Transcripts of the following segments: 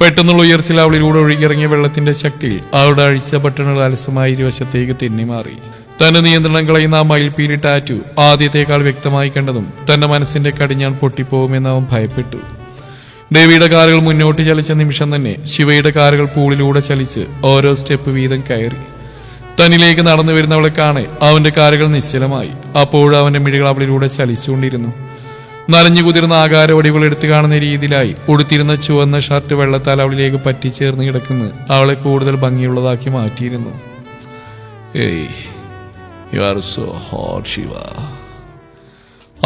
പെട്ടെന്നുള്ള ഉയർച്ചയിൽ അവളിലൂടെ ഒഴുകിയിറങ്ങിയ വെള്ളത്തിന്റെ ശക്തിയിൽ അവളുടെ അഴിച്ച ബട്ടണുകൾ അലസമായി ഇരുവശത്തേക്ക് തെന്നിമാറി. തന്റെ നിയന്ത്രണം കളയുന്ന ആ മയിൽപീലി ടാറ്റു ആദ്യത്തേക്കാൾ വ്യക്തമായി കണ്ടതും തന്റെ മനസ്സിന്റെ കടിഞ്ഞാൻ പൊട്ടിപ്പോകുമെന്ന് അവൻ ഭയപ്പെട്ടു. ദേവിയുടെ കാലുകൾ മുന്നോട്ട് ചലിച്ച നിമിഷം തന്നെ ശിവയുടെ കാലുകൾ പൂളിലൂടെ ചലിച്ച് ഓരോ സ്റ്റെപ്പ് വീതം കയറി. തന്നിലേക്ക് നടന്നു വരുന്നവളെ കാണെ അവന്റെ കാലുകൾ നിശ്ചലമായി. അപ്പോഴും അവന്റെ മിഴികൾ അവളിലൂടെ ചലിച്ചുകൊണ്ടിരുന്നു. നനഞ്ഞു കുതിർന്ന ആകാരവടികൾ എടുത്തു കാണുന്ന രീതിയിലായി ഉടുത്തിരുന്ന ചുവന്ന ഷർട്ട് വെള്ളത്താൽ അവളിലേക്ക് പറ്റിച്ചേർന്ന് കിടക്കുന്നു അവളെ കൂടുതൽ ഭംഗിയുള്ളതാക്കി മാറ്റിയിരുന്നു.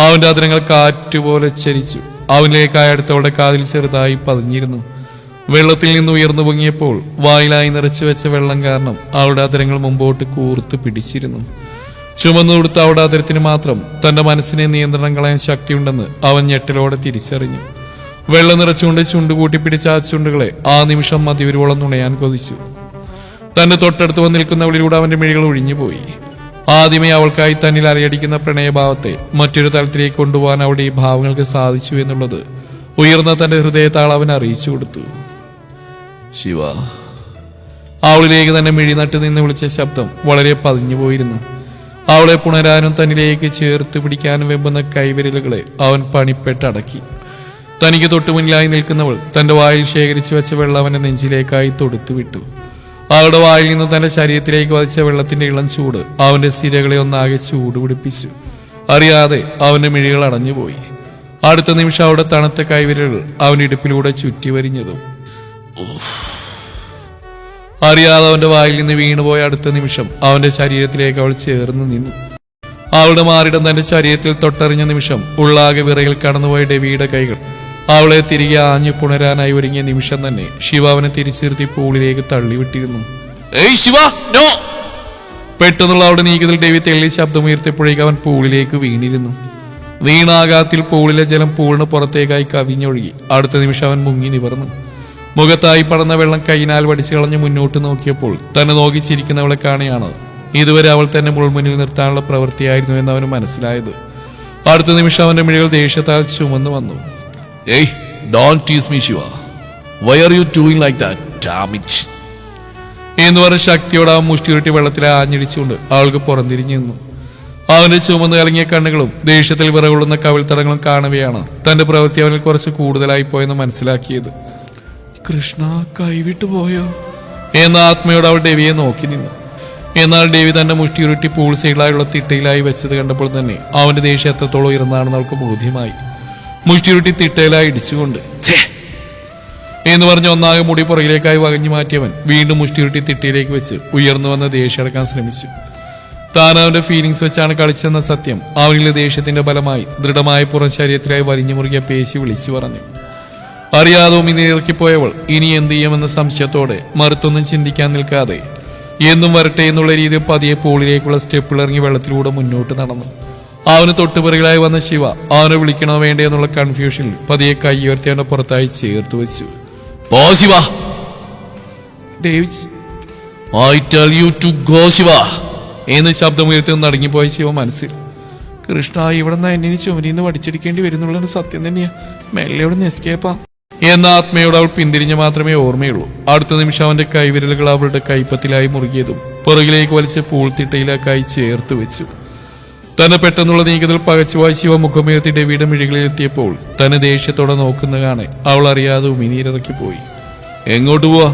അവന്റെ അതിരങ്ങൾ കാറ്റുപോലെ ചരിച്ചു. അവനിലേക്കായി അടുത്തവളുടെ കാതിൽ ചെറുതായി പതിഞ്ഞിരുന്നു. വെള്ളത്തിൽ നിന്ന് ഉയർന്നു പൊങ്ങിയപ്പോൾ വായിലായി നിറച്ചു വെച്ച വെള്ളം കാരണം അവളുടെ അതിരങ്ങൾ മുമ്പോട്ട് കൂർത്ത് പിടിച്ചിരുന്നു. ചുമന്നു കൊടുത്ത അവളുടെ അതിരത്തിന് മാത്രം തന്റെ മനസ്സിനെ നിയന്ത്രണം കളയാൻ ശക്തിയുണ്ടെന്ന് അവൻ ഞെട്ടലോടെ തിരിച്ചറിഞ്ഞു. വെള്ളം നിറച്ചുകൊണ്ട് ചുണ്ടുകൂട്ടി പിടിച്ച ആ ചുണ്ടുകളെ ആ നിമിഷം മതിവരുവോളം നുണയാൻ കൊതിച്ചു. തന്റെ തൊട്ടടുത്ത് വന്ന് നിൽക്കുന്നവളിലൂടെ അവന്റെ മിഴികൾ ഒഴിഞ്ഞുപോയി. ആദ്യമേ അവൾക്കായി തന്നിൽ അലയടിക്കുന്ന പ്രണയഭാവത്തെ മറ്റൊരു തലത്തിലേക്ക് കൊണ്ടുപോകാൻ അവിടെ ഈ ഭാവങ്ങൾക്ക് സാധിച്ചു എന്നുള്ളത് ഉയർന്ന തന്റെ ഹൃദയത്താൾ അവൻ അറിയിച്ചു കൊടുത്തു. ശിവ. അവളിലേക്ക് തന്നെ മിഴി നട്ട് നിന്ന് വിളിച്ച ശബ്ദം വളരെ പതിഞ്ഞു പോയിരുന്നു. അവളെ പുണരാനും തന്നിലേക്ക് ചേർത്ത് പിടിക്കാനും വെമ്പുന്ന കൈവിരലുകളെ അവൻ പണിപ്പെട്ടടക്കി. തനിക്ക് തൊട്ടുമുന്നിലായി നിൽക്കുന്നവൾ തന്റെ വായിൽ ശേഖരിച്ചു വെച്ച വെള്ളം അവന്റെ നെഞ്ചിലേക്കായി തൊടുത്തു വിട്ടു. അവളുടെ വായിൽ നിന്ന് തന്റെ ശരീരത്തിലേക്ക് വധിച്ച വെള്ളത്തിന്റെ ഇളം ചൂട് അവന്റെ സിരകളെ ഒന്നാകെ ചൂടുപിടിപ്പിച്ചു. അറിയാതെ അവന്റെ മിഴികൾ അടഞ്ഞുപോയി. അടുത്ത നിമിഷം അവളുടെ തണുത്ത കൈവിരലുകൾ അവന്റെ ഇടുപ്പിലൂടെ ചുറ്റി വരിഞ്ഞതും അറിയാതെ അവന്റെ വായിൽ നിന്ന് വീണുപോയ അടുത്ത നിമിഷം അവന്റെ ശരീരത്തിലേക്ക് അവൾ ചേർന്ന് നിന്നു. അവളുടെ മാറിടം തന്റെ ശരീരത്തിൽ തൊട്ടറിഞ്ഞ നിമിഷം ഉള്ളാകെ വിറയിൽ കടന്നുപോയ ഡെവിയുടെ കൈകൾ അവളെ തിരികെ ആഞ്ഞു പുണരാനായി ഒരുങ്ങിയ നിമിഷം തന്നെ ശിവ അവനെ തിരിച്ചിരുത്തി പൂളിലേക്ക് തള്ളിവിട്ടിരുന്നു. ഏയ് ശിവ, നോ! പെട്ടെന്നുള്ള അവളുടെ നീക്കത്തിൽ ഡെവി തെള്ളി ശബ്ദമുയർത്തിയപ്പോഴേക്ക് അവൻ പൂളിലേക്ക് വീണിരുന്നു. വീണാഘാതത്തിൽ പൂളിലെ ജലം പൂളിന് പുറത്തേക്കായി കവിഞ്ഞൊഴുകി. അടുത്ത നിമിഷം അവൻ മുങ്ങി നിവർന്നു. മുഖത്തായി പടർന്ന വെള്ളം കൈയിനാൽ വടിച്ചു കളഞ്ഞ് മുന്നോട്ട് നോക്കിയപ്പോൾ തന്നെ നോക്കിച്ചിരിക്കുന്നവളെ കാണുകയാണ് ഇതുവരെ അവൾ തന്നെ മുൾമുന്നിൽ നിർത്താനുള്ള പ്രവൃത്തിയായിരുന്നു എന്ന് അവന് മനസ്സിലായത്. അടുത്ത നിമിഷം അവന്റെ മിഴികൾ ദേഷ്യത്താൽ ചുമന്നു വന്നു. ഏയ്, don't ടീസ് me Shiva. Why are you doing like that? Dam it എന്ന് പറഞ്ഞ ശക്തിയോടെ അവൻ മുഷ്ടിയുരുട്ടി വെള്ളത്തിലെ ആഞ്ഞിടിച്ചുകൊണ്ട് അവൾക്ക് പുറംതിരിഞ്ഞു നിന്നു. അവന്റെ ചുമന്ന് കലങ്ങിയ കണ്ണുകളും ദേഷ്യത്തിൽ വിറകൊള്ളുന്ന കവിൾത്തടങ്ങളും കാണുകയാണ് തന്റെ പ്രവൃത്തി അവനിൽ കുറച്ച് കൂടുതലായി പോയെന്ന് മനസ്സിലാക്കിയത്. കൃഷ്ണ, കൈവിട്ടു പോയോ എന്ന ആത്മയോട് അവൾ ഡെവിയെ നോക്കി നിന്നു. എന്നാൽ ഡെവി തന്റെ മുഷ്ടിയുരുട്ടി പൂൾ സൈഡിലായുള്ള തിട്ടയിലായി വെച്ചത് കണ്ടപ്പോൾ തന്നെ അവന്റെ ദേഷ്യം എത്രത്തോളം ഉയർന്നാണെന്ന് അവൾക്ക് ബോധ്യമായി. മുഷ്ടിയുരുട്ടി തിട്ടയിലായി ഇടിച്ചുകൊണ്ട് എന്ന് പറഞ്ഞ ഒന്നാകെ മുടി പുറകിലേക്കായി വകഞ്ഞു മാറ്റിയവൻ വീണ്ടും മുഷ്ടിയുരുട്ടി തിട്ടയിലേക്ക് വെച്ച് ഉയർന്നു വന്ന ദേഷ്യം അടക്കാൻ ശ്രമിച്ചു. താൻ അവന്റെ ഫീലിംഗ്സ് വെച്ചാണ് കളിച്ചെന്ന സത്യം അവനിലെ ദേഷ്യത്തിന്റെ ഫലമായി ദൃഢമായ പുറം ശരീരത്തിലായി വലിഞ്ഞു മുറുകിയ പേശി വിളിച്ചു പറഞ്ഞു. അറിയാതെ ഉമിനീറിറക്കിപ്പോയവൾ ഇനി എന്ത് ചെയ്യുമെന്ന സംശയത്തോടെ മറുത്തൊന്നും ചിന്തിക്കാൻ നിൽക്കാതെ എന്നും വരട്ടെ എന്നുള്ള രീതിയിൽ പതിയെ പൂളിലേക്കുള്ള സ്റ്റെപ്പിൽ ഇറങ്ങി വെള്ളത്തിലൂടെ മുന്നോട്ട് നടന്നു. അവന് തൊട്ടുപിറകിലായി വന്ന ശിവ അവനെ വിളിക്കണോ വേണ്ടേ എന്നുള്ള കൺഫ്യൂഷനിൽ പതിയെ കൈ ഉയർത്തി അവന്റെ പുറത്തായി ചേർത്ത് വെച്ചു. പോ Shiva. David, I tell you to go Shiva എന്ന് ശബ്ദമുയർത്തി നടുങ്ങിപ്പോയ ശിവ മനസ്സിൽ, കൃഷ്ണ, ഇവിടെ നിന്ന് എന്നെ ചുമരിന്ന് വടിച്ചടിക്കേണ്ടി വരുന്നുള്ളത് സത്യം തന്നെയാ. മെല്ലെ ഇവിടെ നിന്ന് എസ്കേപ്പാ എന്ന ആത്മയോട് അവൾ പിന്തിരിഞ്ഞ് മാത്രമേ ഓർമ്മയുള്ളൂ. അടുത്ത നിമിഷം അവന്റെ കൈവിരലുകൾ അവളുടെ കൈപ്പത്തിലായി മുറുകിയതും പുറകിലേക്ക് വലിച്ച് പൂൾത്തിട്ടയിലേക്കായി ചേർത്ത് വെച്ചു. തന്നെ പെട്ടെന്നുള്ള നീക്കത്തിൽ പകച്ചുവായി ശിവ മുഖമുയർത്തി ഡെവിയുടെ മിഴികളിൽ എത്തിയപ്പോൾ തന്നെ ദേഷ്യത്തോടെ നോക്കുന്ന കാണെ അവൾ അറിയാതെ ഉമിനീരിറക്കി പോയി. എങ്ങോട്ട് പോവാ?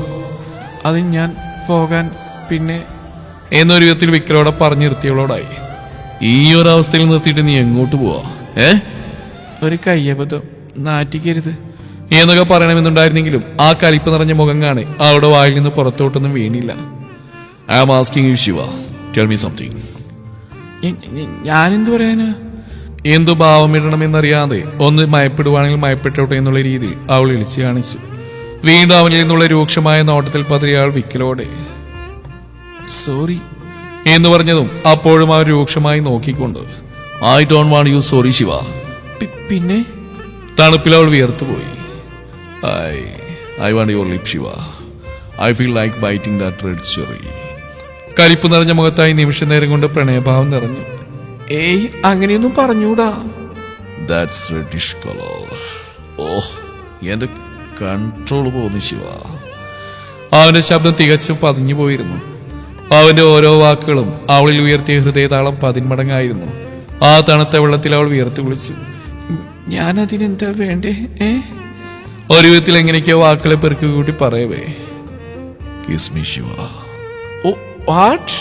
അത് ഞാൻ പോകാൻ പിന്നെ എന്നൊരു വിധത്തിൽ വിക്കലോടെ പറഞ്ഞു നിർത്തിയവളോടായി. ഈ ഒരവസ്ഥയിൽ നിർത്തിയിട്ട് നീ എങ്ങോട്ട് പോവാ? ഒരു കയ്യബദ്ധം, നാറ്റിക്കരുത് എന്നൊക്കെ പറയണമെന്നുണ്ടായിരുന്നെങ്കിലും ആ കലിപ്പ് നിറഞ്ഞ മുഖം കാണെ അവളുടെ വായിൽ നിന്ന് പുറത്തോട്ടൊന്നും വീണില്ല. I am asking you Shiva, tell me something. ഞാനെന്തു പറയാനാ? എന്തു ഭാവമിടണമെന്നറിയാതെ ഒന്ന് മയപ്പെടുവാണെങ്കിൽ മയപ്പെട്ടോട്ടെ എന്നുള്ള രീതിയിൽ അവൾ ഇളിച്ചു കാണിച്ചു. വീണ്ടും അവനിൽ നിന്നുള്ള രൂക്ഷമായ നോട്ടത്തിൽ പതിരിയാൾ വിക്കലോടെ സോറി എന്ന് പറഞ്ഞതും അപ്പോഴും അവർ രൂക്ഷമായി നോക്കിക്കൊണ്ട് I don't want you sorry Shiva. പിന്നെ തണുപ്പിൽ അവൾ വിയർത്തുപോയി. I want your lip Shiva. I feel like biting that red cherry. കലിപ്പ് നിറഞ്ഞ മുഖത്തായി നിമിഷ നേരം കൊണ്ട് പ്രണയഭാവം നിറഞ്ഞു. ഏയ്, അങ്ങനെയൊന്നും പറഞ്ഞൂടാ. That's reddish color. Oh, control പോന്നു ശിവ. അവന്റെ ശബ്ദം തികച്ചും പതിഞ്ഞു പോയിരുന്നു. അവന്റെ ഓരോ വാക്കുകളും അവളിൽ ഉയർത്തിയ ഹൃദയതാളം 10 മടങ്ങായിരുന്നു. ആ തണുത്ത വെള്ളത്തിൽ അവൾ വിയർത്ത് വിളിച്ചു, ഞാനതിനെന്താ വേണ്ടേ? ഒരു വിധത്തിൽ എങ്ങനെയൊക്കെയോ വാക്കുകളെ പെറുക്കി കൂട്ടി പറയവേ, kiss me Shiva. Oh what?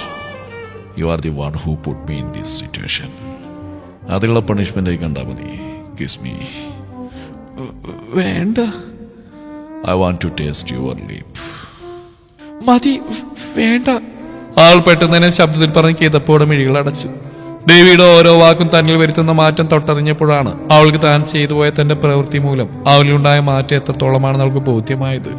You are the one who put me in this situation. അതിലുള്ള പണിഷ്മെന്റായി കണ്ടാ മതി. Kiss me. വേണ്ട. I want to taste your lip. മതി, വേണ്ട. ആൾ പെട്ടെന്ന് തന്നെ ശബ്ദത്തിൽ പറഞ്ഞ് കിതപ്പോടെ മിഴികൾ അടച്ചു. ദേവിയുടെ ഓരോ വാക്കും തന്നിൽ വരുത്തുന്ന മാറ്റം തൊട്ടറിഞ്ഞപ്പോഴാണ് അവൾക്ക് താൻ ചെയ്തു പോയ തന്റെ പ്രവൃത്തി മൂലം അവളിലുണ്ടായ മാറ്റം എത്രത്തോളമാണെന്ന് അവൾക്ക് ബോധ്യമായത്.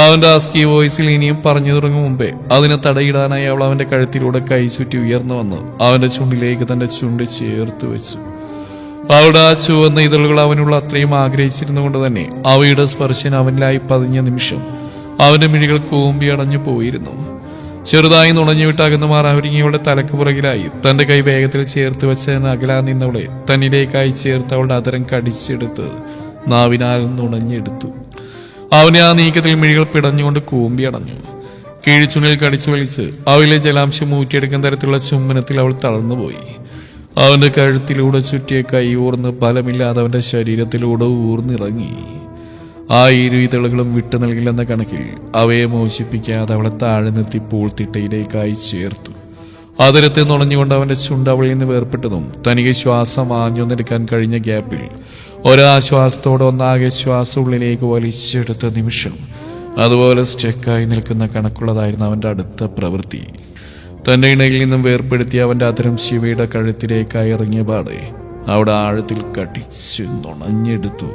അവന്റെ ആസ്കി വോയിസിൽ ഇനിയും പറഞ്ഞു തുടങ്ങും മുമ്പേ അതിനെ തടയിടാനായി അവൾ അവന്റെ കഴുത്തിലൂടെ കൈ ചുറ്റി ഉയർന്നു വന്ന് അവന്റെ ചുണ്ടിലേക്ക് തന്റെ ചുണ്ട് ചേർത്ത് വെച്ചു. അവളുടെ ആ ചുവന്ന ഇതളുകൾ അവനുള്ള അത്രയും ആഗ്രഹിച്ചിരുന്നുകൊണ്ട് തന്നെ അവയുടെ സ്പർശനം അവനിലായി പതിഞ്ഞ നിമിഷം അവന്റെ മിഴികൾ കൂമ്പി അടഞ്ഞു പോയിരുന്നു. ചെറുതായി നുണഞ്ഞുവിട്ട് അകന്നു മാറാൻ ഒരുങ്ങിയവളുടെ തലക്ക് പുറകിലായി തന്റെ കൈ വേഗത്തിൽ ചേർത്ത് വെച്ചതിന് അകലാ നിന്നവളെ തന്നിലേക്കായി ചേർത്ത് അവളുടെ അതരം കടിച്ചെടുത്ത് നാവിനാൽ നുണഞ്ഞെടുത്തു. അവനെ ആ നീക്കത്തിൽ മിഴികൾ പിടഞ്ഞുകൊണ്ട് കൂമ്പി അടഞ്ഞു. കീഴ്ചുണിൽ കടിച്ചു വലിച്ച് അവയിലെ ജലാംശം ഊറ്റിയെടുക്കുന്ന തരത്തിലുള്ള ചുംബനത്തിൽ അവൾ തളർന്നുപോയി. അവന്റെ കഴുത്തിലൂടെ ചുറ്റിയ കൈ ഊർന്ന് ഫലമില്ലാതെ അവന്റെ ശരീരത്തിലൂടെ ഊർന്നിറങ്ങി. ആ ഇരുതളുകളും വിട്ടു നൽകില്ലെന്ന കണക്കിൽ അവയെ മോചിപ്പിക്കാതെ അവളെ താഴെ നിർത്തി പൂൾത്തിട്ടയിലേക്കായി ചേർത്തു. അതിരത്തെ നുണഞ്ഞുകൊണ്ട് അവന്റെ ചുണ്ട് അവളിൽ നിന്ന് വേർപ്പെട്ടതും തനിക്ക് ശ്വാസം ആഞ്ഞൊന്നെടുക്കാൻ കഴിഞ്ഞ ഗ്യാപ്പിൽ ഒരാശ്വാസത്തോടെ ഒന്നാകെ ശ്വാസം ഉള്ളിലേക്ക് വലിച്ചെടുത്ത നിമിഷം അതുപോലെ സ്റ്റെക്കായി നിൽക്കുന്ന കണക്കുള്ളതായിരുന്നു അവന്റെ അടുത്ത പ്രവൃത്തി. തന്റെ ഇണയിൽ നിന്നും വേർപ്പെടുത്തി അവന്റെ അതരം ശിവയുടെ കഴുത്തിലേക്കായി ഇറങ്ങിയ പാടെ അവിടെ ആഴത്തിൽ കടിച്ച് നുണഞ്ഞെടുത്തു.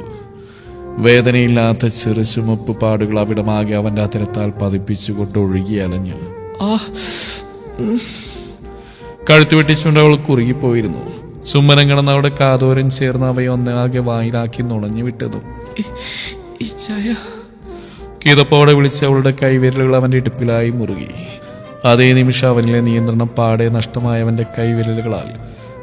വേദനയില്ലാത്ത ചെറു ചുമപ്പ് പാടുകൾ അവിടമാകെ അവന്റെ അതരത്താൽ പതിപ്പിച്ചുകൊണ്ട് ഒഴുകി അലഞ്ഞു. കഴുത്തു വെട്ടിച്ചുകൊണ്ട് അവൾ കുറുകിപ്പോയിരുന്നു. ചുമ്മനം കിടന്ന് അവിടെ കാതോരം ചേർന്ന് അവയെ ഒന്നാകെ വായിലാക്കി നുണഞ്ഞു വിട്ടതും കിതപ്പോടെ വിളിച്ച് അവളുടെ കൈവിരലുകൾ അവന്റെ ഇടുപ്പിലായി മുറുകി. അതേ നിമിഷം അവനിലെ നിയന്ത്രണം പാടെ നഷ്ടമായവന്റെ കൈവിരലുകളാൽ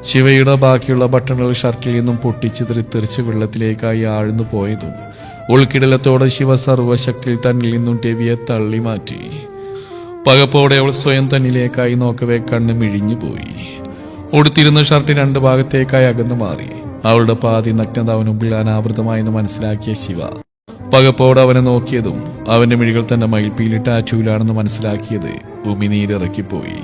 ശിവയുടെ ബാക്കിയുള്ള ബട്ടണുകൾ ഷർട്ടിൽ നിന്നും പൊട്ടിച്ചിതറിത്തെറിച്ച് വെള്ളത്തിലേക്കായി ആഴ്ന്നു പോയതും ഉൾക്കിടലത്തോടെ ശിവ സർവശക്തിയിൽ തന്നിൽ നിന്നും രവിയെ തള്ളി മാറ്റി. പകപ്പോടെ അവൾ സ്വയം തന്നിലേക്കായി നോക്കവേ കണ്ണ് മിഴിഞ്ഞു പോയി. ഉടുത്തിരുന്ന ഷർട്ട് 2 ഭാഗത്തേക്കായി അകന്നു മാറി. അവളുടെ പാതി നഗ്നത അവന് മുമ്പിൽ അനാവൃതമായെന്ന് മനസ്സിലാക്കിയ ശിവ പകപ്പോടെ അവനെ നോക്കിയതും അവന്റെ മിഴികൾ തന്റെ മയിൽപ്പീലി ടാറ്റൂലാണെന്ന് മനസ്സിലാക്കിയത് ഉമിനീരിറക്കിപ്പോയി.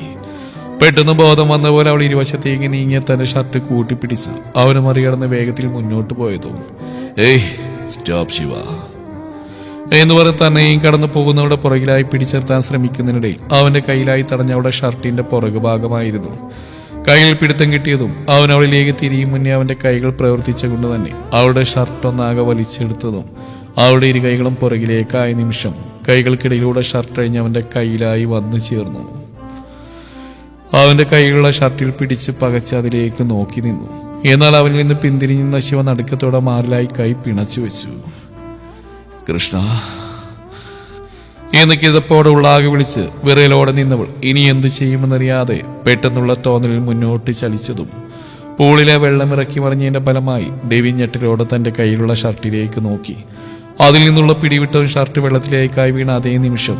പെട്ടെന്ന് ബോധം വന്ന പോലെ അവൾ ഇരുവശത്തേക്ക് നീങ്ങിയ തന്റെ ഷർട്ട് കൂട്ടിപ്പിടിച്ച് അവന് മറികടന്ന് വേഗത്തിൽ മുന്നോട്ട് പോയതും സ്റ്റോപ്പ് ശിവ എന്ന് പറഞ്ഞ് തന്നെയും കടന്നു പോകുന്നവളുടെ പുറകിലായി പിടിച്ചെടുത്താൻ ശ്രമിക്കുന്നതിനിടയിൽ അവന്റെ കയ്യിലായി തടഞ്ഞ അവളുടെ ഷർട്ടിന്റെ പുറകു ഭാഗമായിരുന്നു. കയ്യിൽ പിടുത്തം കിട്ടിയതും അവൻ അവളിലേക്ക് തിരിയും മുന്നേ അവന്റെ കൈകൾ പ്രവർത്തിച്ചുകൊണ്ട് തന്നെ അവളുടെ ഷർട്ട് ഒന്നാകെ വലിച്ചെടുത്തതും അവളുടെ ഇരു കൈകളും പുറകിലേക്കായ നിമിഷം കൈകൾക്കിടയിലൂടെ ഷർട്ട് അഴിഞ്ഞ് അവന്റെ കയ്യിലായി വന്നു ചേർന്നു. അവന്റെ കൈകളുള്ള ഷർട്ടിൽ പിടിച്ച് പകച്ച് അതിലേക്ക് നോക്കി നിന്നു. എന്നാൽ അവനിൽ നിന്ന് പിന്തിരിഞ്ഞ ശിവ നടുക്കത്തോടെ മാറിലായി കൈ പിണച്ചു വെച്ചു. കൃഷ്ണ എന്ന് കിതപ്പോടെ ഉള്ളാകെ വിളിച്ച് വിറയലോടെ നിന്നവൾ ഇനി എന്തു ചെയ്യുമെന്നറിയാതെ പെട്ടെന്നുള്ള തോന്നലിൽ മുന്നോട്ട് ചലിച്ചതും പൂളിലെ വെള്ളം ഇറക്കി മറിഞ്ഞതിന്റെ ഫലമായി ഡെവി ഞെട്ടലോടെ തന്റെ കയ്യിലുള്ള ഷർട്ടിലേക്ക് നോക്കി. അതിൽ നിന്നുള്ള പിടിവിട്ടവൻ ഷർട്ട് വെള്ളത്തിലേക്കായി വീണ അതേ നിമിഷം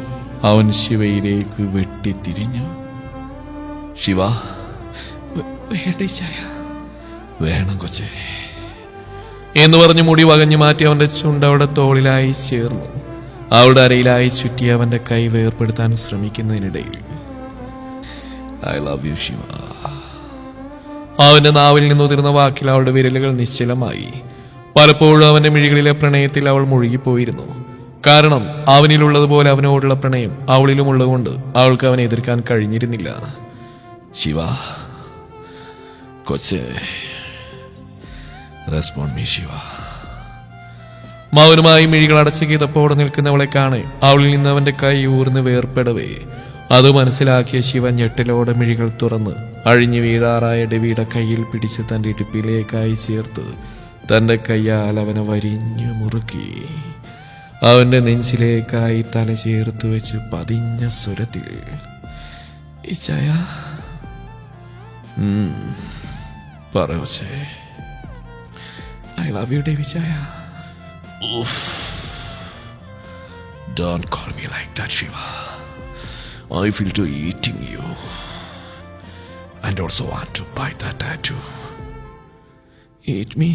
അവൻ ശിവയിലേക്ക് വെട്ടിത്തിരിഞ്ഞു. ശിവ വേണം കൊച്ചേ എന്ന് പറഞ്ഞ് മുടി വകഞ്ഞു മാറ്റി അവന്റെ ചുണ്ട് അവളുടെ തോളിലായി ചേർന്നു. അവളുടെ അരയിലായി ചുറ്റി അവന്റെ കൈ വേർപ്പെടുത്താൻ ശ്രമിക്കുന്നതിനിടയിൽ ഐ ലവ് യു ശിവ. അവന്റെ നാവിൽ നിന്ന് ഉതിർന്ന വാക്കിൽ അവളുടെ വിരലുകൾ നിശ്ചലമായി. പലപ്പോഴും അവന്റെ മിഴികളിലെ പ്രണയത്തിൽ അവൾ മുഴുകിപ്പോയിരുന്നു. കാരണം അവനിലുള്ളതുപോലെ അവനോടുള്ള പ്രണയം അവളിലും ഉള്ളതുകൊണ്ട് അവൾക്ക് അവനെ എതിർക്കാൻ കഴിഞ്ഞിരുന്നില്ല. ശിവ കൊച്ചേ റെസ്പോണ്ട് മീ ശിവ. മൗനമായി മിഴികൾ അടച്ചു കിതപ്പോടെ നിൽക്കുന്നവളെ കാണെ അവളിൽ നിന്ന് അവന്റെ കൈ ഊർന്ന് വേർപ്പെടവേ അത് മനസ്സിലാക്കിയ ശിവൻ ഞെട്ടലോടെ മിഴികൾ തുറന്ന് അഴിഞ്ഞു വീഴാറായ ഡെവിയുടെ കയ്യിൽ പിടിച്ച് തന്റെ ഇടുപ്പിലേക്കായി ചേർത്ത് തന്റെ കയ്യാൽ അവനെ വരിഞ്ഞു മുറുക്കി. അവന്റെ നെഞ്ചിലേക്കായി തല ചേർത്ത് വെച്ച് പതിഞ്ഞ സ്വരത്തിൽ ഇച്ചായ പറവച്ചേ I love you, Devi Chaya. Oof. Don't call me like that, Shiva. I feel to eating you. And also want to bite that tattoo. Eat me?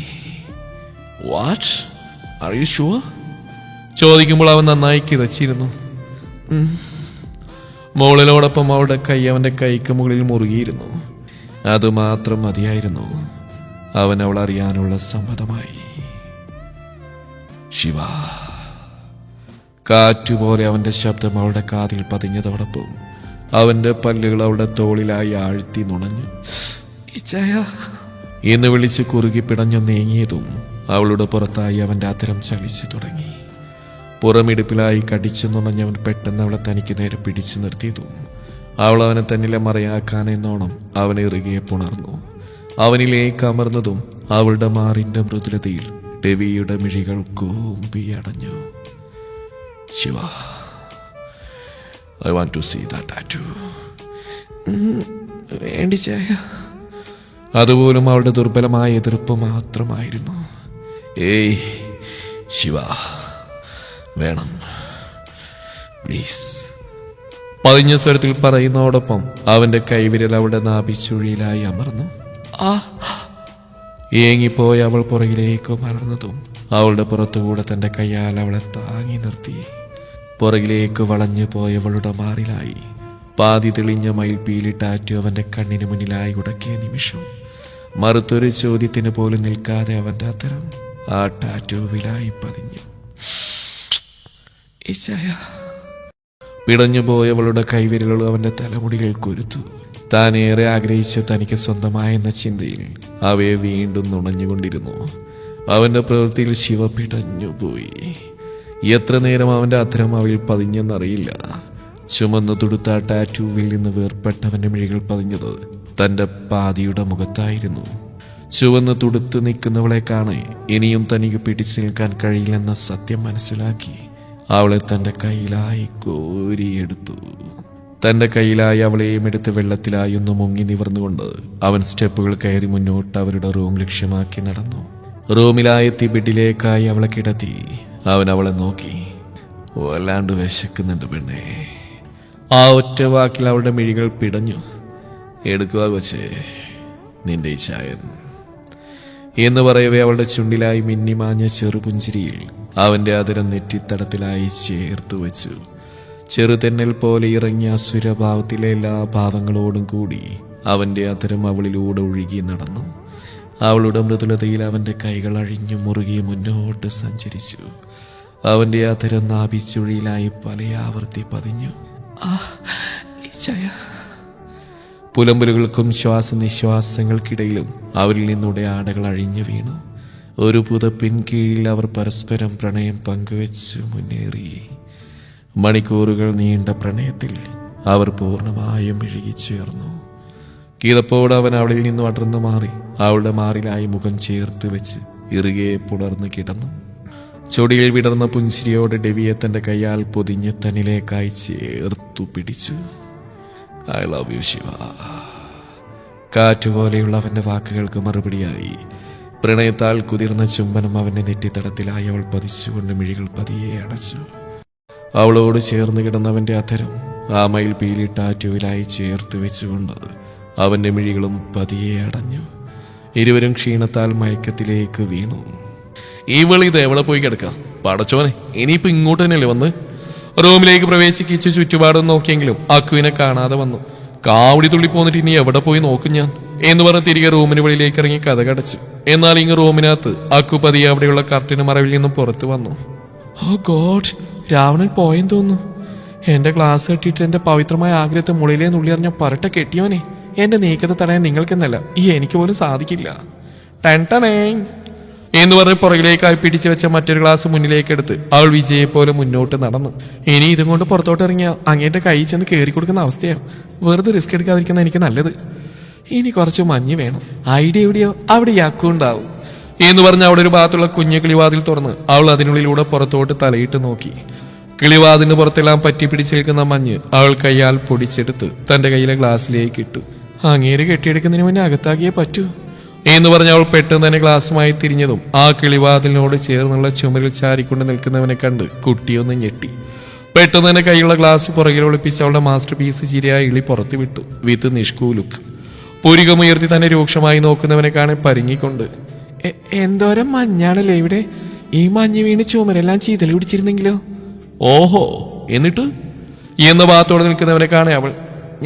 What? Are you sure? ചോദിക്കുമ്പോൾ അവൻ നന്നായി കിതച്ചിരുന്നു. മോളിനോടൊപ്പം അവളുടെ കൈ അവൻ്റെ കൈക്ക് മുകളിൽ മുറുകിയിരുന്നു. അതുമാത്രം മതിയായിരുന്നു. അവൻ അവൾ അറിയാനുള്ള സമ്മതമായി. ശിവ. കാറ്റുപോലെ അവൻ്റെ ശബ്ദം അവളുടെ കാതിൽ പതിഞ്ഞതോടൊപ്പം അവൻ്റെ പല്ലുകൾ അവളുടെ തോളിലായി ആഴ്ത്തി നുണഞ്ഞു. ഇച്ചായ എന്ന് വിളിച്ച് കുറുകി പിടഞ്ഞു നീങ്ങിയതും അവളുടെ പുറത്തായി അവൻ്റെ അധരം ചലിച്ചു തുടങ്ങി. പുറമിടുപ്പിലായി കടിച്ചു നുണഞ്ഞവൻ പെട്ടെന്ന് അവളെ തനിക്ക് നേരെ പിടിച്ചു നിർത്തിയതും അവൾ അവനെ തന്നിലെ മറയാക്കാനെന്നോണം അവനെ ഇറുകെ പുണർന്നു. അവനിലേക്ക് അമർന്നതും അവളുടെ മാറിൻ്റെ മൃദുലതയിൽ ഡെവിയുടെ മിഴികൾ കൂമ്പിയടഞ്ഞു. Shiva, I want to see that tattoo. വേണ്ടി ചായ. അതുപോലും അവളുടെ ദുർബലമായ എതിർപ്പ് മാത്രമായിരുന്നു. ഏയ് ശിവ, വേണം പ്ലീസ്. പതിഞ്ഞ സ്വരത്തിൽ പറയുന്നതോടൊപ്പം അവന്റെ കൈവിരൽ അവളുടെ നാഭിച്ചുഴിയിലായി അമർന്നു. ആ ഏങ്ങിപ്പോയി അവൾ പുറകിലേക്ക് മലർന്നതും അവളുടെ പുറത്തുകൂടെ തന്റെ കൈയാൽ അവളെ താങ്ങി നിർത്തി. പുറകിലേക്ക് വളഞ്ഞു പോയവളുടെ മാറിലായി പാതി തെളിഞ്ഞ മയിൽപ്പീലി ടാറ്റു അവന്റെ കണ്ണിന് മുന്നിലായി ഉടക്കിയ നിമിഷം മറുത്തൊരു ചോദ്യത്തിന് പോലും നിൽക്കാതെ അവന്റെ അത്തരം ആ ടാറ്റുവിലായി പതിഞ്ഞു. പിടഞ്ഞുപോയവളുടെ കൈവിരലുകൾ അവന്റെ തലമുടികൾ കൊരുത്തു. താൻ ഏറെ ആഗ്രഹിച്ച് തനിക്ക് സ്വന്തമായെന്ന ചിന്തയിൽ അവയെ വീണ്ടും നുണഞ്ഞുകൊണ്ടിരുന്നു. അവന്റെ പ്രവൃത്തിയിൽ ശിവ പിടഞ്ഞുപോയി. എത്ര നേരം അവന്റെ അധരം അവയിൽ പതിഞ്ഞെന്നറിയില്ല. ചുമന്നു തുടുത്ത ടാറ്റൂവിൽ നിന്ന് വേർപ്പെട്ടവന്റെ മിഴികൾ പതിഞ്ഞത് തന്റെ പാതിയുടെ മുഖത്തായിരുന്നു. ചുവന്ന് തുടുത്ത് നിൽക്കുന്നവളെ കാണെ ഇനിയും തനിക്ക് പിടിച്ചു നിൽക്കാൻ കഴിയില്ലെന്ന സത്യം മനസ്സിലാക്കി അവളെ തന്റെ കയ്യിലായി കോരിയെടുത്തു. തന്റെ കയ്യിലായി അവളെയും എടുത്ത് വെള്ളത്തിലായി ഒന്ന് മുങ്ങി നിവർന്നുകൊണ്ട് അവൻ സ്റ്റെപ്പുകൾ കയറി മുന്നോട്ട് അവരുടെ റൂം ലക്ഷ്യമാക്കി നടന്നു. റൂമിലായെത്തി ബെഡിലേക്കായി അവളെ കിടത്തി. അവൻ അവളെ നോക്കി. വല്ലാണ്ട് വിശക്കുന്നുണ്ട് പെണ്ണേ. ആ ഒറ്റ വാക്കിൽ അവളുടെ മിഴികൾ പിടഞ്ഞു. എടുക്കുക കൊച്ചേ നിന്റെ ഈ ചായൻ എന്ന് പറയവേ അവളുടെ ചുണ്ടിലായി മിന്നിമാഞ്ഞ ചെറുപുഞ്ചിരിയിൽ അവന്റെ അതിരം നെറ്റിത്തടത്തിലായി ചേർത്തു വെച്ചു. ചെറുതെന്നൽ പോലെ ഇറങ്ങിയ അസുരഭാവത്തിലെ എല്ലാ ഭാവങ്ങളോടും കൂടി അവന്റെ അതിരം അവളിലൂടെ ഒഴുകി നടന്നു. അവളുടെ മൃദുലതയിൽ അവന്റെ കൈകൾ അഴിഞ്ഞു മുറുകി മുന്നോട്ട് സഞ്ചരിച്ചു. അവന്റെ അതിരം നാഭിച്ചുഴിയിലായി പല ആവർത്തി പതിഞ്ഞു. പുലമ്പലുകൾക്കും ശ്വാസനിശ്വാസങ്ങൾക്കിടയിലും അവരിൽ നിന്നൂടെ ആടകൾ അഴിഞ്ഞു വീണു. ഒരു പുതപ്പിൻ കീഴിൽ അവർ പരസ്പരം പ്രണയം പങ്കുവെച്ച് മുന്നേറി. മണിക്കൂറുകൾ നീണ്ട പ്രണയത്തിൽ അവർ പൂർണ്ണമായും ഇഴുകിച്ചേർന്നു. കിതപ്പോട് അവൻ അവളിൽ നിന്നും അടർന്നു മാറി അവളുടെ മാറിലായി മുഖം ചേർത്ത് വെച്ച് ഇറുകെ പുണർന്നു കിടന്നു. ചൊടിയിൽ വിടർന്ന പുഞ്ചിരിയോടെ ഡെവിയെ തന്റെ കൈയാൽ പൊതിഞ്ഞ് തന്നിലേക്കായി ചേർത്തു പിടിച്ചു. I love you Shiva. കാറ്റുപോലെയുള്ള അവന്റെ വാക്കുകൾക്ക് മറുപടിയായി പ്രണയത്താൽ കുതിർന്ന ചുംബനം അവന്റെ നെറ്റിത്തടത്തിലായി അവൾ പതിച്ചുകൊണ്ട് മിഴികൾ പതിയെ അടച്ചു. അവളോട് ചേർന്ന് കിടന്നവന്റെ അധരം ആ മയിൽ പീലി ടാറ്റുവിലായി ചേർത്ത് വെച്ചുകൊണ്ട് അവന്റെ മിഴികളും പതിയെ അടഞ്ഞു. ഇരുവരും ക്ഷീണത്താൽ മയക്കത്തിലേക്ക് വീണു. ഇവളിത് എവിടെ പോയി കിടക്കാം പടച്ചോനെ, ഇനിയിപ്പോ ഇങ്ങോട്ട് തന്നെയല്ലേ വന്ന്. റൂമിലേക്ക് പ്രവേശിക്കിച്ച് ചുറ്റുപാടും നോക്കിയെങ്കിലും അക്കുവിനെ കാണാതെ വന്നു. കാവടി തുള്ളി പോന്നിട്ട് ഇനി എവിടെ പോയി നോക്കും ഞാൻ എന്ന് പറഞ്ഞ് തിരികെ റൂമിന് വെളിയിലേക്ക് ഇറങ്ങി കഥ കടച്ചു. എന്നാൽ ഇങ്ങ് റൂമിനകത്ത് അക്കു പതിയെ അവിടെയുള്ള കർട്ടിന് മറവിൽ നിന്നും പുറത്തു വന്നു. ഓ ഗോഡ്, രാവണൻ പോയെന്ന് തോന്നുന്നു. എന്റെ ഗ്ലാസ് കെട്ടിയിട്ട് എന്റെ പവിത്രമായ ആഗ്രഹത്തെ മുളിയിലേ നുള്ളിയറിഞ്ഞ പറട്ട കെട്ടിയോനെ. എന്റെ നീക്കത്തെ തടയാൻ നിങ്ങൾക്കെന്നല്ല ഈ എനിക്ക് പോലും സാധിക്കില്ല. ടൻടനേ എന്ന് പറഞ്ഞ് പുറകിലേക്കായി പിടിച്ചു വെച്ച മറ്റൊരു ഗ്ലാസ് മുന്നിലേക്ക് എടുത്ത് അവൾ വിജയെ പോലെ മുന്നോട്ട് നടന്നു. ഇനി ഇതും കൊണ്ട് പുറത്തോട്ട് ഇറങ്ങിയ അങ്ങേന്റെ കൈ ചെന്ന് കയറി കൊടുക്കുന്ന അവസ്ഥയാണ്. വെറുതെ റിസ്ക് എടുക്കാതിരിക്കുന്ന എനിക്ക് നല്ലത്. ഇനി കുറച്ച് മഞ്ഞ് വേണം. ഐഡിയ എവിടെയോ അവിടെ യാക്കുണ്ടാവും എന്ന് പറഞ്ഞ് അവിടെ ഒരു ഭാഗത്തുള്ള കുഞ്ഞു കിളിവാതിൽ തുറന്ന് അവൾ അതിനുള്ളിലൂടെ പുറത്തോട്ട് തലയിട്ട് നോക്കി. കിളിവാതിന് പുറത്തെല്ലാം പറ്റി പിടിച്ച് നിൽക്കുന്ന മഞ്ഞ് അവൾ കൈയാൽ പൊടിച്ചെടുത്ത് തന്റെ കയ്യിലെ ഗ്ലാസ്സിലേക്ക് ഇട്ടു. അങ്ങേര് കെട്ടിയെടുക്കുന്നതിന് മുന്നേ അകത്താക്കിയേ പറ്റൂ എന്ന് പറഞ്ഞ അവൾ പെട്ടെന്ന് തന്നെ ഗ്ലാസുമായി തിരിഞ്ഞതും ആ കിളിവാതിലിനോട് ചേർന്നുള്ള ചുമരിൽ ചാരിക്കൊണ്ട് നിൽക്കുന്നവനെ കണ്ട് കുട്ടിയൊന്ന് ഞെട്ടി. പെട്ടെന്ന് തന്നെ കൈയുള്ള ഗ്ലാസ് പുറകിൽ ഒളിപ്പിച്ച് അവളുടെ മാസ്റ്റർ പീസ് ചിരിയായി ഇളി പുറത്തു വിട്ടു. വിത്ത് നിഷ്കൂ ലുക്ക്. പുരികമുയർത്തി തന്നെ രൂക്ഷമായി നോക്കുന്നവനെ കാണാൻ പരിങ്ങിക്കൊണ്ട്, എന്തോരം മഞ്ഞാണല്ലേ ഇവിടെ. ഈ മഞ്ഞ് വീണ് ചുമരെല്ലാം ചീതൽ പിടിച്ചിരുന്നെങ്കിലോ? ഓഹോ, എന്നിട്ട് എന്ന ഭാഗത്തോടെ നിൽക്കുന്നവനെ കാണെ അവൾ,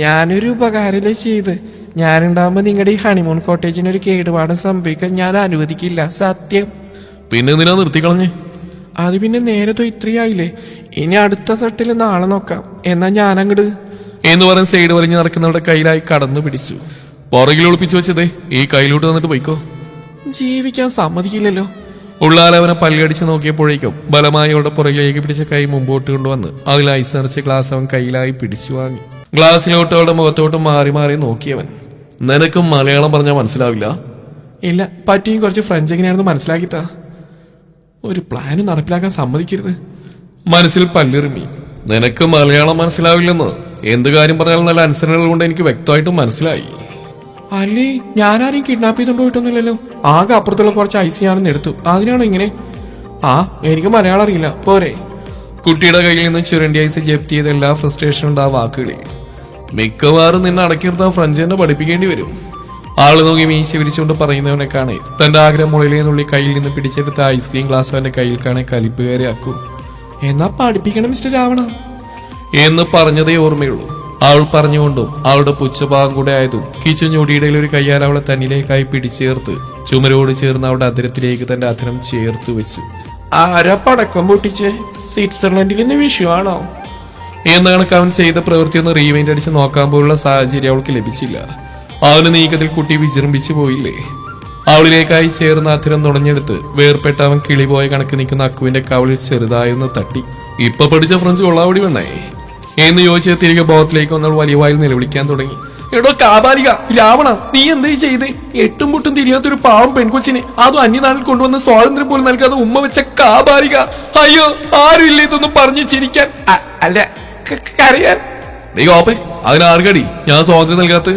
ഞാനൊരു ഉപകാരല്ലേ ചെയ്ത്. ഞാനുണ്ടാവുമ്പോ നിങ്ങളുടെ ഈ ഹണിമൂൺ കോട്ടേജിനൊരു കേടുപാടും സംഭവിക്കാൻ ഞാൻ അനുവദിക്കില്ല, സത്യം. പിന്നെ എന്തിനാ നിർത്തിക്കളഞ്ഞ്? അത് പിന്നെ നേരത്തോ ഇത്രയായില്ലേ. ഇനി അടുത്ത തട്ടിൽ നാളെ നോക്കാം. എന്നാ ഞാനങ്ങട് എന്ന് പറഞ്ഞ സൈഡ് വലിഞ്ഞ് നടക്കുന്നവരുടെ കയ്യിലായി കടന്നു പിടിച്ചു. പുറകിൽ ഒളിപ്പിച്ചു വെച്ചതേ ഈ കയ്യിലോട്ട് വന്നിട്ട് പോയിക്കോ. ജീവിക്കാൻ സമ്മതിക്കില്ലല്ലോ. ഉള്ളാൽ അവനെ പല്ലടിച്ച് നോക്കിയപ്പോഴേക്കും ബലമായി അവളുടെ പുറകിലേക്ക് പിടിച്ച കൈ മുമ്പോട്ട് കൊണ്ടുവന്ന് അതിൽ ഐസ് നിറച്ച ഗ്ലാസ് അവൻ കയ്യിലായി പിടിച്ചു വാങ്ങി. ഗ്ലാസ്സിലോട്ട് അവളുടെ മുഖത്തോട്ട് മാറി മാറി നോക്കിയവൻ, നിനക്കും മലയാളം പറഞ്ഞാൽ മനസ്സിലാവില്ല? ഇല്ല, പറ്റിയും കുറച്ച് ഫ്രഞ്ച് എങ്ങനെയാണെന്ന് മനസ്സിലാക്കിത്താ. ഒരു പ്ലാന് നടപ്പിലാക്കാൻ സമ്മതിക്കരുത്. മനസ്സിൽ പല്ലിറുമി. നിനക്ക് മലയാളം മനസ്സിലാവില്ലെന്ന് എന്ത് കാര്യം പറഞ്ഞാലും നല്ല അനുസരണകൾ കൊണ്ട് എനിക്ക് വ്യക്തമായിട്ടും മനസ്സിലായി. അല്ലേ, ഞാനാരെയും കിഡ്നാപ്പ് ചെയ്തോണ്ട് പോയിട്ടൊന്നുമില്ലല്ലോ. ആകെ അപ്പുറത്തുള്ള കുറച്ച് ഐസ് ഞാനെന്ന് എടുത്തു. അതിനാണോ ഇങ്ങനെ? ആ, എനിക്ക് മലയാളം അറിയില്ല, പോരെ. കുട്ടിയുടെ കയ്യിൽ നിന്ന് ചുരണ്ടി ഐസ് ജപ്തി ചെയ്ത എല്ലാ ഫ്രസ്ട്രേഷനും ഉണ്ട് ആ വാക്കുകളിൽ. മിക്കവാറും നിന്നെ അടക്കി നിർത്താൻ ഫ്രഞ്ച് തന്നെ പഠിപ്പിക്കേണ്ടി വരും. ആള് നോക്കി മീശ വിരിച്ചുകൊണ്ട് പറയുന്നവനെ കാണേ തന്റെ ആഗ്രഹം മുകളിലേന്നുള്ളി കയ്യിൽ നിന്ന് പിടിച്ചെടുത്ത ഐസ്ക്രീം ഗ്ലാസ് അവന്റെ കയ്യിൽ കാണേ കലിപ്പ് കയറി ആക്കൂ. എന്നാ പഠിപ്പിക്കണം മിസ്റ്റർ രാവണ എന്ന് പറഞ്ഞതേ ഓർമ്മയുള്ളൂ. അവൾ പറഞ്ഞുകൊണ്ടും അവളുടെ പുച്ഛഭാഗം കൂടെ ആയതും കിച്ചുഞ്ഞൊടിയിടയിൽ ഒരു കയ്യാൽ അവളെ തന്നിലേക്കായി പിടിച്ചേർത്ത് ചുമരോട് ചേർന്ന് അവളുടെ അധരത്തിലേക്ക് തന്റെ അധരം ചേർത്ത് വെച്ചു. ആരാ പടക്കം പൊട്ടിച്ച്? സ്വിറ്റ്സർലൻഡിൽ നിന്ന് വിഷുവാണോ എന്ന കണക്ക് അവൻ ചെയ്ത പ്രവൃത്തി ഒന്ന് റീവൈൻഡ് അടിച്ച് നോക്കാൻ പോലുള്ള സാഹചര്യം അവൾക്ക് ലഭിച്ചില്ല. അവന് നീക്കത്തിൽ കുട്ടി വിജൃംഭിച്ചു പോയില്ലേ. അവളിലേക്കായി ചേർന്ന അധരം നുണഞ്ഞെടുത്ത് വേർപ്പെട്ട അവൻ കിളിപോയ കണക്ക് നിൽക്കുന്ന അക്കുവിന്റെ കവളിൽ ചെറുതായൊന്ന് തട്ടി. ഇപ്പൊ പഠിച്ച ഫ്രഞ്ച് കൊള്ളാവടി വേണേ എന്ന് ചോദിച്ച തിരികെ ബോധത്തിലേക്ക് വന്നാൽ വലിയ വായിൽ നിലവിളിക്കാൻ തുടങ്ങി. എടോ കാബാലിക, രാവണ, നീ എന്തേ ചെയ്തേ? എട്ടും മുട്ടും തിരിയാത്തൊരു പാവം പെൺകൊച്ചിനെ അതും അന്യനാട്ടിൽ കൊണ്ടുവന്ന് സ്വാതന്ത്ര്യം പോലും നൽകാതെ ഉമ്മ വെച്ച കാബാലിക. അയ്യോ, ആരുമില്ല ഇതൊന്നും പറഞ്ഞു ചിരിക്കാൻ, അല്ല കരയാൻ. നീ കോപ്പേ, അതിനാർക്കടി ഞാൻ സ്വാതന്ത്ര്യം നൽകാത്ത?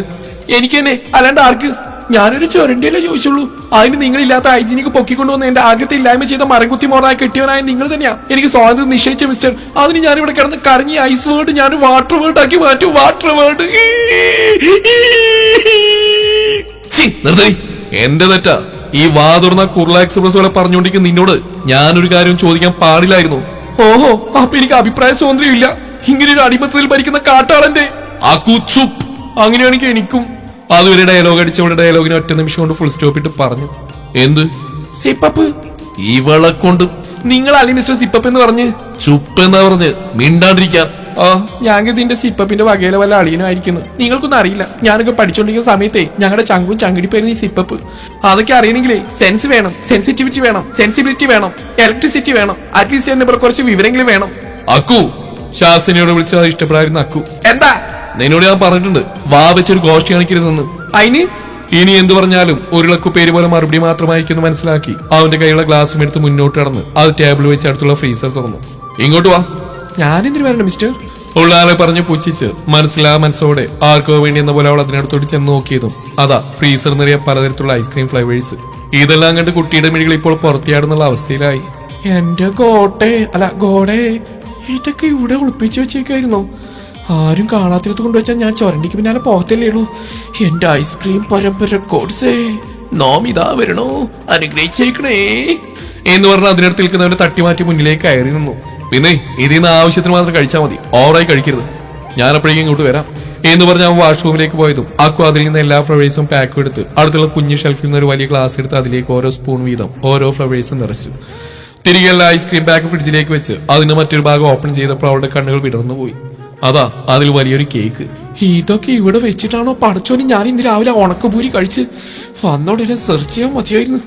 എനിക്ക് തന്നെ, അല്ലാണ്ട് ആർക്ക്? ഞാനൊരു ചൊരണ്ടിയല്ലേ ചോദിച്ചുള്ളൂ. അതിന് നിങ്ങളില്ലാത്ത ഹൈജീനിക്ക് പൊക്കിക്കൊണ്ടുവന്ന് എന്റെ ആഗ്രഹത്തെ ഇല്ലായ്മ ചെയ്ത മരംകുത്തി മോറായി കെട്ടിയവനായ നിങ്ങൾ തന്നെയാ എനിക്ക് സ്വാതന്ത്ര്യം നിശ്ചയിച്ച മിസ്റ്റർ. അതിന് ഞാനിവിടെ കിടന്ന് കറങ്ങി ഐസ് വേർഡ് ഞാൻ വാട്ടർ വേർഡ് ആക്കി മാറ്റും. Water word. എന്റെ തെറ്റാ. ഈ വാതുറന്ന കുർള എക്സ്പ്രസ് പോലെ പറഞ്ഞുകൊണ്ടിരിക്കുന്ന നിന്നോട് ഞാനൊരു കാര്യം ചോദിക്കാൻ പാടില്ലായിരുന്നു. ഓഹോ, അപ്പൊ എനിക്ക് അഭിപ്രായ സ്വാതന്ത്ര്യം ഇല്ല. ഇങ്ങനെ ഒരു അടിമത്തത്തിൽ ഭരിക്കുന്ന കാട്ടാളന്റെ അങ്ങനെയാണെങ്കിൽ എനിക്കും. അതുവരെ ഡയലോഗ് അടിച്ചവളുടെ ഡയലോഗിന് ഒറ്റ നിമിഷം കൊണ്ട് ഫുൾ സ്റ്റോപ്പ് ഇട്ട് പറഞ്ഞു. എന്ത് സിപ്പപ്പ്? ഇവളെ കൊണ്ട് നിങ്ങൾ അല്ലേ മിസ്റ്റർ സിപ്പപ്പ് എന്ന് പറഞ്ഞ്? ചുപ്പ് എന്നാ പറഞ്ഞ്, മിണ്ടാണ്ടിരിക്കാൻ. ആ, ഞാൻ ഇതിന്റെ സിപ്പപ്പിന്റെ വകയിലെ വല്ല അളിയനായിരിക്കുന്നു. നിങ്ങൾക്കൊന്നും അറിയില്ല. ഞാനൊക്കെ പഠിച്ചോണ്ടിരിക്കുന്ന സമയത്തെ ഞങ്ങളുടെ ചങ്കും ചങ്കിടിപ്പായിരുന്നു ഈ സിപ്പപ്പ്. അതൊക്കെ അറിയണമെങ്കിലേ സെൻസ് വേണം, സെൻസിറ്റിവിറ്റി വേണം, സെൻസിബിലിറ്റി വേണം, ഇലക്ട്രിസിറ്റി വേണം, അറ്റ്ലീസ്റ്റ് എന്നെ കുറച്ച് വിവരങ്ങൾ വേണം. അക്കു, ശാസ്ത്രിയോട് വിളിച്ചത് ഇഷ്ടപ്പെടായിരുന്നു അക്കു. എന്താ? നിന്നോട് ഞാൻ പറഞ്ഞിട്ടുണ്ട് വാ വെച്ചൊരു ഗോഷ്ടി കാണിക്കരുതെന്ന്. അതിന് ഇനി എന്ത് പറഞ്ഞാലും ഒരിളക്കു പേര് പോലെ മറുപടി മാത്രമായിരിക്കും മനസ്സിലാക്കി അവന്റെ കൈയുള്ള ഗ്ലാസും എടുത്ത് മുന്നോട്ട് കടന്ന് അത് ടേബിൾ വെച്ച് അടുത്തുള്ള ഫ്രീസർ തുറന്നു. ഇങ്ങോട്ട് വാ. ഞാനെന്തിനു വരണം മിസ്റ്റർ? ഉള്ളാലെ പറഞ്ഞ് പുച്ഛിച്ച് മനസ്സോടെ ആർക്കോ വേണ്ടി എന്ന പോലെ അവൾ അതിനടുത്തോട്ട് ചെന്ന് നോക്കിയതും അതാ ഫ്രീസർ നിറയെ പലതരത്തിലുള്ള ഐസ്ക്രീം ഫ്ലേവേഴ്സ്. ഇതെല്ലാം കണ്ട് കുട്ടിയുടെ മിഴികൾ ഇപ്പോൾ പുറത്തിയാടുന്നുള്ള അവസ്ഥയിലായി. എന്റെ ഗോഡേ, ഇതൊക്കെ ഇവിടെ ഒളിപ്പിച്ചു വെച്ചേക്കായിരുന്നോ? ആരും കാണാത്തിടത്ത് കൊണ്ടുവച്ചാൽ ഞാൻ ചൊരണ്ടിക്ക് പിന്നാലെ പോകത്തല്ലേ ഉള്ളൂ. എന്റെ ഐസ്ക്രീം പരമ്പര കോഡ്സേ, നോം ഇതാ വരണോ, അനുഗ്രഹിച്ചേക്കണേ എന്ന് പറഞ്ഞ് അതിനടുത്ത് നിൽക്കുന്നവരെ തട്ടിമാറ്റി മുന്നിലേക്ക് കയറി നിന്നു. പിന്നെ ഇതിന്ന് ആവശ്യത്തിന് മാത്രം കഴിച്ചാൽ മതി, ഓവറായി കഴിക്കരുത്. ഞാൻ അപ്പോഴേക്കും ഇങ്ങോട്ട് വരാം എന്ന് പറഞ്ഞ് അവൻ വാഷ്റൂമിലേക്ക് പോയതും അക്കു അതിൽ നിന്ന് എല്ലാ ഫ്ലവേഴ്സും പാക്കും എടുത്ത് അടുത്തുള്ള കുഞ്ഞു ഷെൽഫിൽ നിന്ന് ഒരു വലിയ ഗ്ലാസ് എടുത്ത് അതിലേക്ക് ഓരോ സ്പൂൺ വീതം ഓരോ ഫ്ലവേഴ്സും നിറച്ചു. തിരികെ എല്ലാ ഐസ്ക്രീം പാക്ക് ഫ്രിഡ്ജിലേക്ക് വെച്ച് അതിന് മറ്റൊരു ഭാഗം ഓപ്പൺ ചെയ്തപ്പോൾ അവളുടെ കണ്ണുകൾ വിടർന്നു പോയി. അതാ അതിൽ വലിയൊരു കേക്ക്. ഇതൊക്കെ ഇവിടെ വെച്ചിട്ടാണോ പടച്ചോന് ഞാൻ ഇന്ന് രാവിലെ ഉണക്കപൂരി കഴിച്ച് വന്നോടെ സെർച്ച് ചെയ്യാൻ മതിയായിരുന്നു.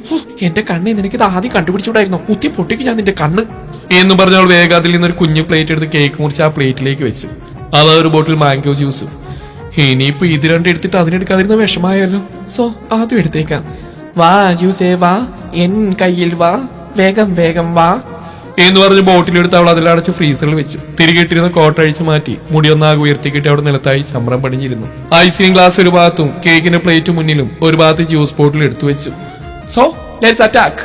എന്റെ കണ്ണ് നിനക്ക് ഇത് ആദ്യം കണ്ടുപിടിച്ചുകൂടായിരുന്നു. കുത്തി പൊട്ടിക്ക് ഞാൻ നിന്റെ കണ്ണ് എന്ന് പറഞ്ഞ അവൾ വേഗം അതിൽ നിന്നൊരു കുഞ്ഞു പ്ലേറ്റ് എടുത്ത് കേക്ക് മുറിച്ച് ആ പ്ലേറ്റിലേക്ക് വെച്ച് അതാ ഒരു ബോട്ടിൽ മാംഗോ ജ്യൂസ്. ഇനിയിപ്പോ ഇത് രണ്ടും എടുത്തിട്ട് അതിനെടുക്കാതിരുന്ന വിഷമായല്ലോ. സോ ആദ്യം എടുത്തേക്കാം. വാ ജ്യൂസേ വാ, എൻ കയ്യിൽ വാ, വേഗം വേഗം വാ. എന്ന് പറഞ്ഞ് ബോട്ടിലെടുത്ത് അവൾ അതിലടച്ച് ഫ്രീസറിൽ വെച്ചു. തിരികെ ഇട്ടിരുന്ന കോട്ട് അഴിച്ചു മാറ്റി മുടിയൊന്നാകെ ഉയർത്തിക്കിട്ടി അവിടെ നിലത്തായി ചമ്രം പണിഞ്ഞിരുന്നു. ഐസ്ക്രീം ഗ്ലാസ് ഒരു ഭാഗത്തും കേക്കിന്റെ പ്ലേറ്റ് മുന്നിലും ഒരു ഭാഗത്ത് ജ്യൂസ് ബോട്ടിൽ എടുത്തു വെച്ചു. സോ ലെറ്റ്സ് അറ്റാക്ക്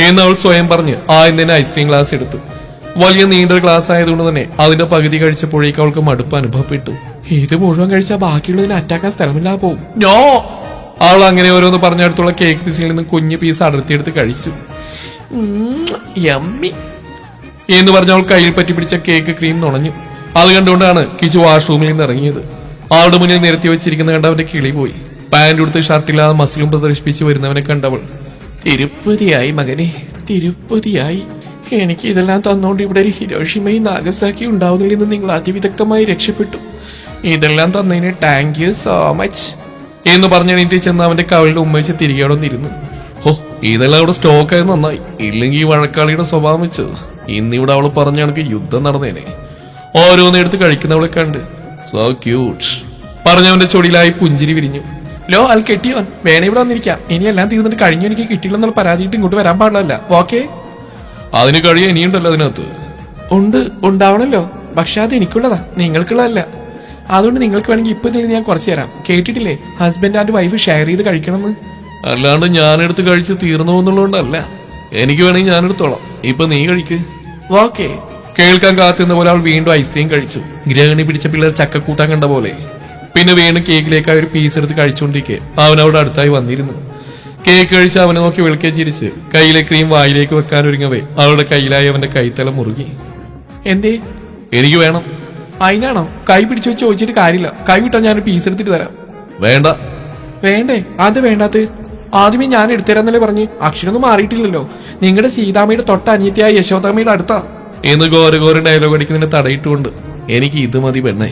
എന്ന് അവൾ സ്വയം പറഞ്ഞ് ആദ്യം തന്നെ ഐസ്ക്രീം ഗ്ലാസ് എടുത്തു. വലിയ നീണ്ട ഗ്ലാസ് ആയതുകൊണ്ട് തന്നെ അതിന്റെ പകുതി കഴിച്ചപ്പോഴേക്ക് അവൾക്ക് മടുപ്പ് അനുഭവപ്പെട്ടു. ഇത് മുഴുവൻ കഴിച്ചാൽ ബാക്കിയുള്ളതിന് അറ്റാക്കാൻ സ്ഥലമില്ലാതെ പോകും. നോ, അവൾ അങ്ങനെ ഓരോന്ന് പറഞ്ഞടുത്തുള്ള കേക്ക് പീസിൽ നിന്ന് കുഞ്ഞു പീസ് അടർത്തിയെടുത്ത് കഴിച്ചു. യമ്മി എന്ന് പറഞ്ഞ അവൾ കയ്യിൽ പറ്റി പിടിച്ച കേക്ക് ക്രീം നുണഞ്ഞു. അത് കണ്ടുകൊണ്ടാണ് കിച്ചു വാഷ്റൂമിൽ നിന്ന് ഇറങ്ങിയത്. ആളുടെ മുന്നിൽ നിരത്തി വെച്ചിരിക്കുന്ന കണ്ട് അവന്റെ കിളി പോയി. പാന്റ് ഉടുത്ത് ഷർട്ടില്ലാതെ മസിലും പ്രദർശിപ്പിച്ച് വരുന്നവനെ കണ്ടവൾ, തിരുപ്പതിയായി മകനെ, തിരുപ്പതിയായി. എനിക്ക് ഇതെല്ലാം തന്നോണ്ട് ഇവിടെ ഒരു ഹിരോഷിമയും നാഗസാക്കി ഉണ്ടാവുന്നില്ലെന്ന് നിങ്ങൾ അതിവിദഗ്ധമായി രക്ഷപ്പെട്ടു. ഇതെല്ലാം തന്നതിന് താങ്ക് യു സോ മച്ച് എന്ന് പറഞ്ഞെണീറ്റ് ചെന്ന് അവന്റെ കവളിൽ ഉമ്മച്ച് തിരികെ അവിടെ നിന്നിരുന്നു. ഓ, ഇതെല്ലാം ഇവിടെ സ്റ്റോക്കായത് നന്നായി. ഇല്ലെങ്കിൽ ഈ വഴക്കാളിയുടെ സ്വഭാവം വെച്ച് ഇന്നിവിടെ അവള് പറഞ്ഞ കണക്ക് യുദ്ധം നടന്നേനെ. ഓരോന്നെടുത്ത് കഴിക്കുന്നവളെ കണ്ട് സോ ക്യൂട്ട് പറഞ്ഞവന്റെ ചൊടിയിലായി പുഞ്ചിരി വിരിഞ്ഞു. ലോ, അൽ കെട്ടിയോൻ വേണേ ഇവിടെ വന്നിരിക്കാം. ഇനി എല്ലാം തീർന്നിട്ട് കഴിഞ്ഞു എനിക്ക് കിട്ടിയില്ലെന്നുള്ള പരാതിയിട്ട് ഇങ്ങോട്ട് വരാൻ പാടില്ല. ഓക്കെ? അതിന് കഴിയാൻ ഇനിയുണ്ടല്ലോ അതിനകത്ത്. ഉണ്ട്, ഉണ്ടാവണല്ലോ. പക്ഷെ അത് എനിക്കുള്ളതാ, നിങ്ങൾക്കുള്ളതല്ല. അതുകൊണ്ട് നിങ്ങൾക്ക് വേണമെങ്കിൽ ഇപ്പൊ ഇതിൽ ഞാൻ കുറച്ച് തരാം. കേട്ടിട്ടില്ലേ ഹസ്ബൻഡ് ആൻഡ് വൈഫ് ഷെയർ ചെയ്ത് കഴിക്കണമെന്ന്? അല്ലാണ്ട് ഞാനെടുത്ത് കഴിച്ച് തീർന്നു എന്നുള്ളതുകൊണ്ടല്ല. എനിക്ക് വേണമെങ്കിൽ ഞാനെടുത്തോളാം. ഇപ്പൊ നീ കഴിക്ക്. ഓക്കെ. കേൾക്കാൻ കാത്തുന്ന പോലെ അവൾ വീണ്ടും ഐസ്ക്രീം കഴിച്ചു. ഗ്രഹണി പിടിച്ച പിള്ളേർ ചക്കക്കൂട്ടാൻ കണ്ട പോലെ. പിന്നെ വീണ്ടും കേക്കിലേക്കായി ഒരു പീസ് എടുത്ത് കഴിച്ചുകൊണ്ടിരിക്കെ അവൻ അവിടെ അടുത്തായി വന്നിരുന്നു. കേക്ക് കഴിച്ച് അവനെ നോക്കി വിളിക്കെ ചിരിച്ച് കയ്യിലെ ക്രീം വായിലേക്ക് വെക്കാൻ ഒരുങ്ങവേ അവളുടെ കയ്യിലായി അവന്റെ കൈത്തല മുറുകി. എന്തേ? എനിക്ക് വേണം. അതിനാണോ കൈ പിടിച്ചു വെച്ച് ചോദിച്ചിട്ട് കാര്യമില്ല. കൈ വിട്ടാ ഞാൻ പീസ് എടുത്തിട്ട് തരാം. വേണ്ട. വേണ്ടേ? അത് വേണ്ടാത്ത ആദ്യമേ ഞാൻ എടുത്തരാന്നല്ലേ പറഞ്ഞ്. അക്ഷരമൊന്നും മാറിയിട്ടില്ലല്ലോ. നിങ്ങളുടെ സീതാമ്മയുടെ തൊട്ട അനിയത്തിയായ യശോദാമ്മയുടെ അടുത്താ എന്ന് ഘോര ഡയലോഗ് അടിക്കുന്നതിന് തടയിട്ടുകൊണ്ട് എനിക്ക് ഇത് മതി പെണ്ണേ.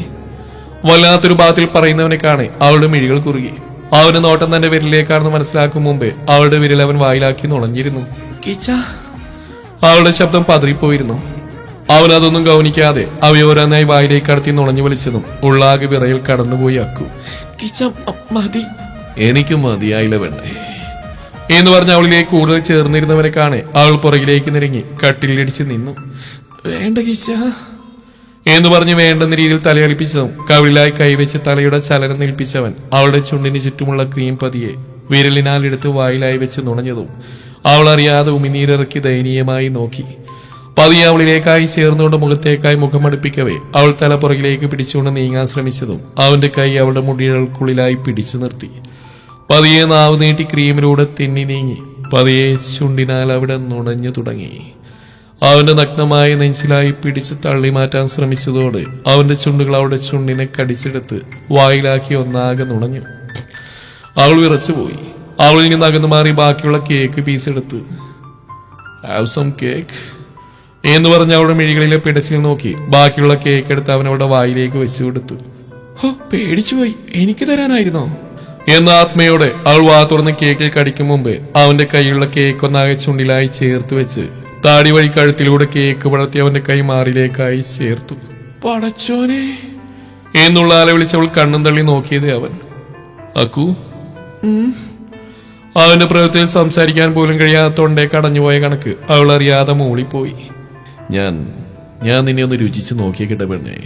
വല്ലാത്തൊരു ഭാഗത്തിൽ പറയുന്നവനെ കാണെ അവളുടെ മിഴികൾ കുറുകി. അവന്റെ നോട്ടം തന്റെ വിരലിലേക്കാണെന്ന് മനസ്സിലാക്കും മുമ്പേ അവളുടെ വിരൽ അവൻ വായിലാക്കി നുണഞ്ഞിരുന്നു. അവളുടെ ശബ്ദം പതറിപ്പോയിരുന്നു. അവനതൊന്നും ഗൗനിക്കാതെ അവയോരോന്നായി വായിലേക്ക് കടത്തി നുണഞ്ഞു വലിച്ചതും ഉള്ളാകെ വിറയിൽ കടന്നുപോയി അക്കു. മതി, എനിക്ക് മതിയായില്ല വേണ്ടേ എന്ന് പറഞ്ഞ അവളിലേക്ക് കൂടുതൽ ചേർന്നിരുന്നവനെ കാണെ അവൾ പുറകിലേക്ക് നിരങ്ങി കട്ടിലിടിച്ച് നിന്നു. വേണ്ട കിച്ച എന്ന് പറഞ്ഞ് വേണ്ടെന്ന രീതിയിൽ തലയളിപ്പിച്ചതും കവിളിലായി കൈവച്ച് തലയുടെ ചലനം നിൽപ്പിച്ചവൻ അവളുടെ ചുണ്ടിന് ചുറ്റുമുള്ള ക്രീം പതിയെ വിരലിനാലെടുത്ത് വായിലായി വെച്ച് നുണഞ്ഞതും അവൾ അറിയാതെ ഉമിനീരിറക്കി ദയനീയമായി നോക്കി. പതിയെ അവളിലേക്കായി ചേർന്നുകൊണ്ട് മുഖത്തേക്കായി മുഖമടുപ്പിക്കവേ അവൾ തല പുറകിലേക്ക് പിടിച്ചുകൊണ്ട് നീങ്ങാൻ ശ്രമിച്ചതും അവന്റെ കൈ അവളുടെ മുടികൾക്കുള്ളിലായി പിടിച്ചു നിർത്തി. പതിയെ നാവ് നീട്ടി ക്രീമിലൂടെ തെന്നി നീങ്ങി പതിയെ ചുണ്ടിനാൽ അവിടെ നുണഞ്ഞു തുടങ്ങി. അവന്റെ നഗ്നമായ നെഞ്ചിലായി പിടിച്ച് തള്ളി മാറ്റാൻ ശ്രമിച്ചതോടെ അവന്റെ ചുണ്ടുകൾ അവളുടെ ചുണ്ടിനെ കടിച്ചെടുത്ത് വായിലാക്കി ഒന്നാകെ നുണഞ്ഞു. അവൾ വിറച്ചുപോയി. അവളിൽ നിന്ന് അകന്നു മാറി ബാക്കിയുള്ള കേക്ക് പീസ് എടുത്ത് ഹാവ് സം കേക്ക് എന്ന് പറഞ്ഞ് അവളുടെ മിഴികളിലെ പിടച്ചിൽ നോക്കി ബാക്കിയുള്ള കേക്ക് എടുത്ത് അവൻ അവളുടെ വായിലേക്ക് വെച്ചു കൊടുത്തു. ഹോ, പേടിച്ചുപോയി. എനിക്ക് തരാനായിരുന്നോ എന്ന ആത്മയോടെ അവൾ വാ തുറന്ന് കേക്കിൽ കടിക്കും മുമ്പേ അവന്റെ കൈയുള്ള കേക്ക് ഒന്നാകെ ചുണ്ടിലായി ചേർത്ത് വെച്ച് താടി വഴി കഴുത്തിലൂടെ കേക്ക് പടർത്തി അവന്റെ കൈ മാറിലേക്കായി ചേർത്തു. പടച്ചോനെ എന്നുള്ള ആലെ വിളിച്ചവൾ കണ്ണും തള്ളി നോക്കിയത് അവൻ. അക്കു അവന്റെ പ്രവൃത്തിയിൽ സംസാരിക്കാൻ പോലും കഴിയാത്ത തൊണ്ടേ കടഞ്ഞുപോയ കണക്ക് അവൾ അറിയാതെ മൂളിപ്പോയി. ഞാൻ നിന്നെ ഒന്ന് രുചിച്ച് നോക്കിയേക്കിട്ടെ പെണ്ണേ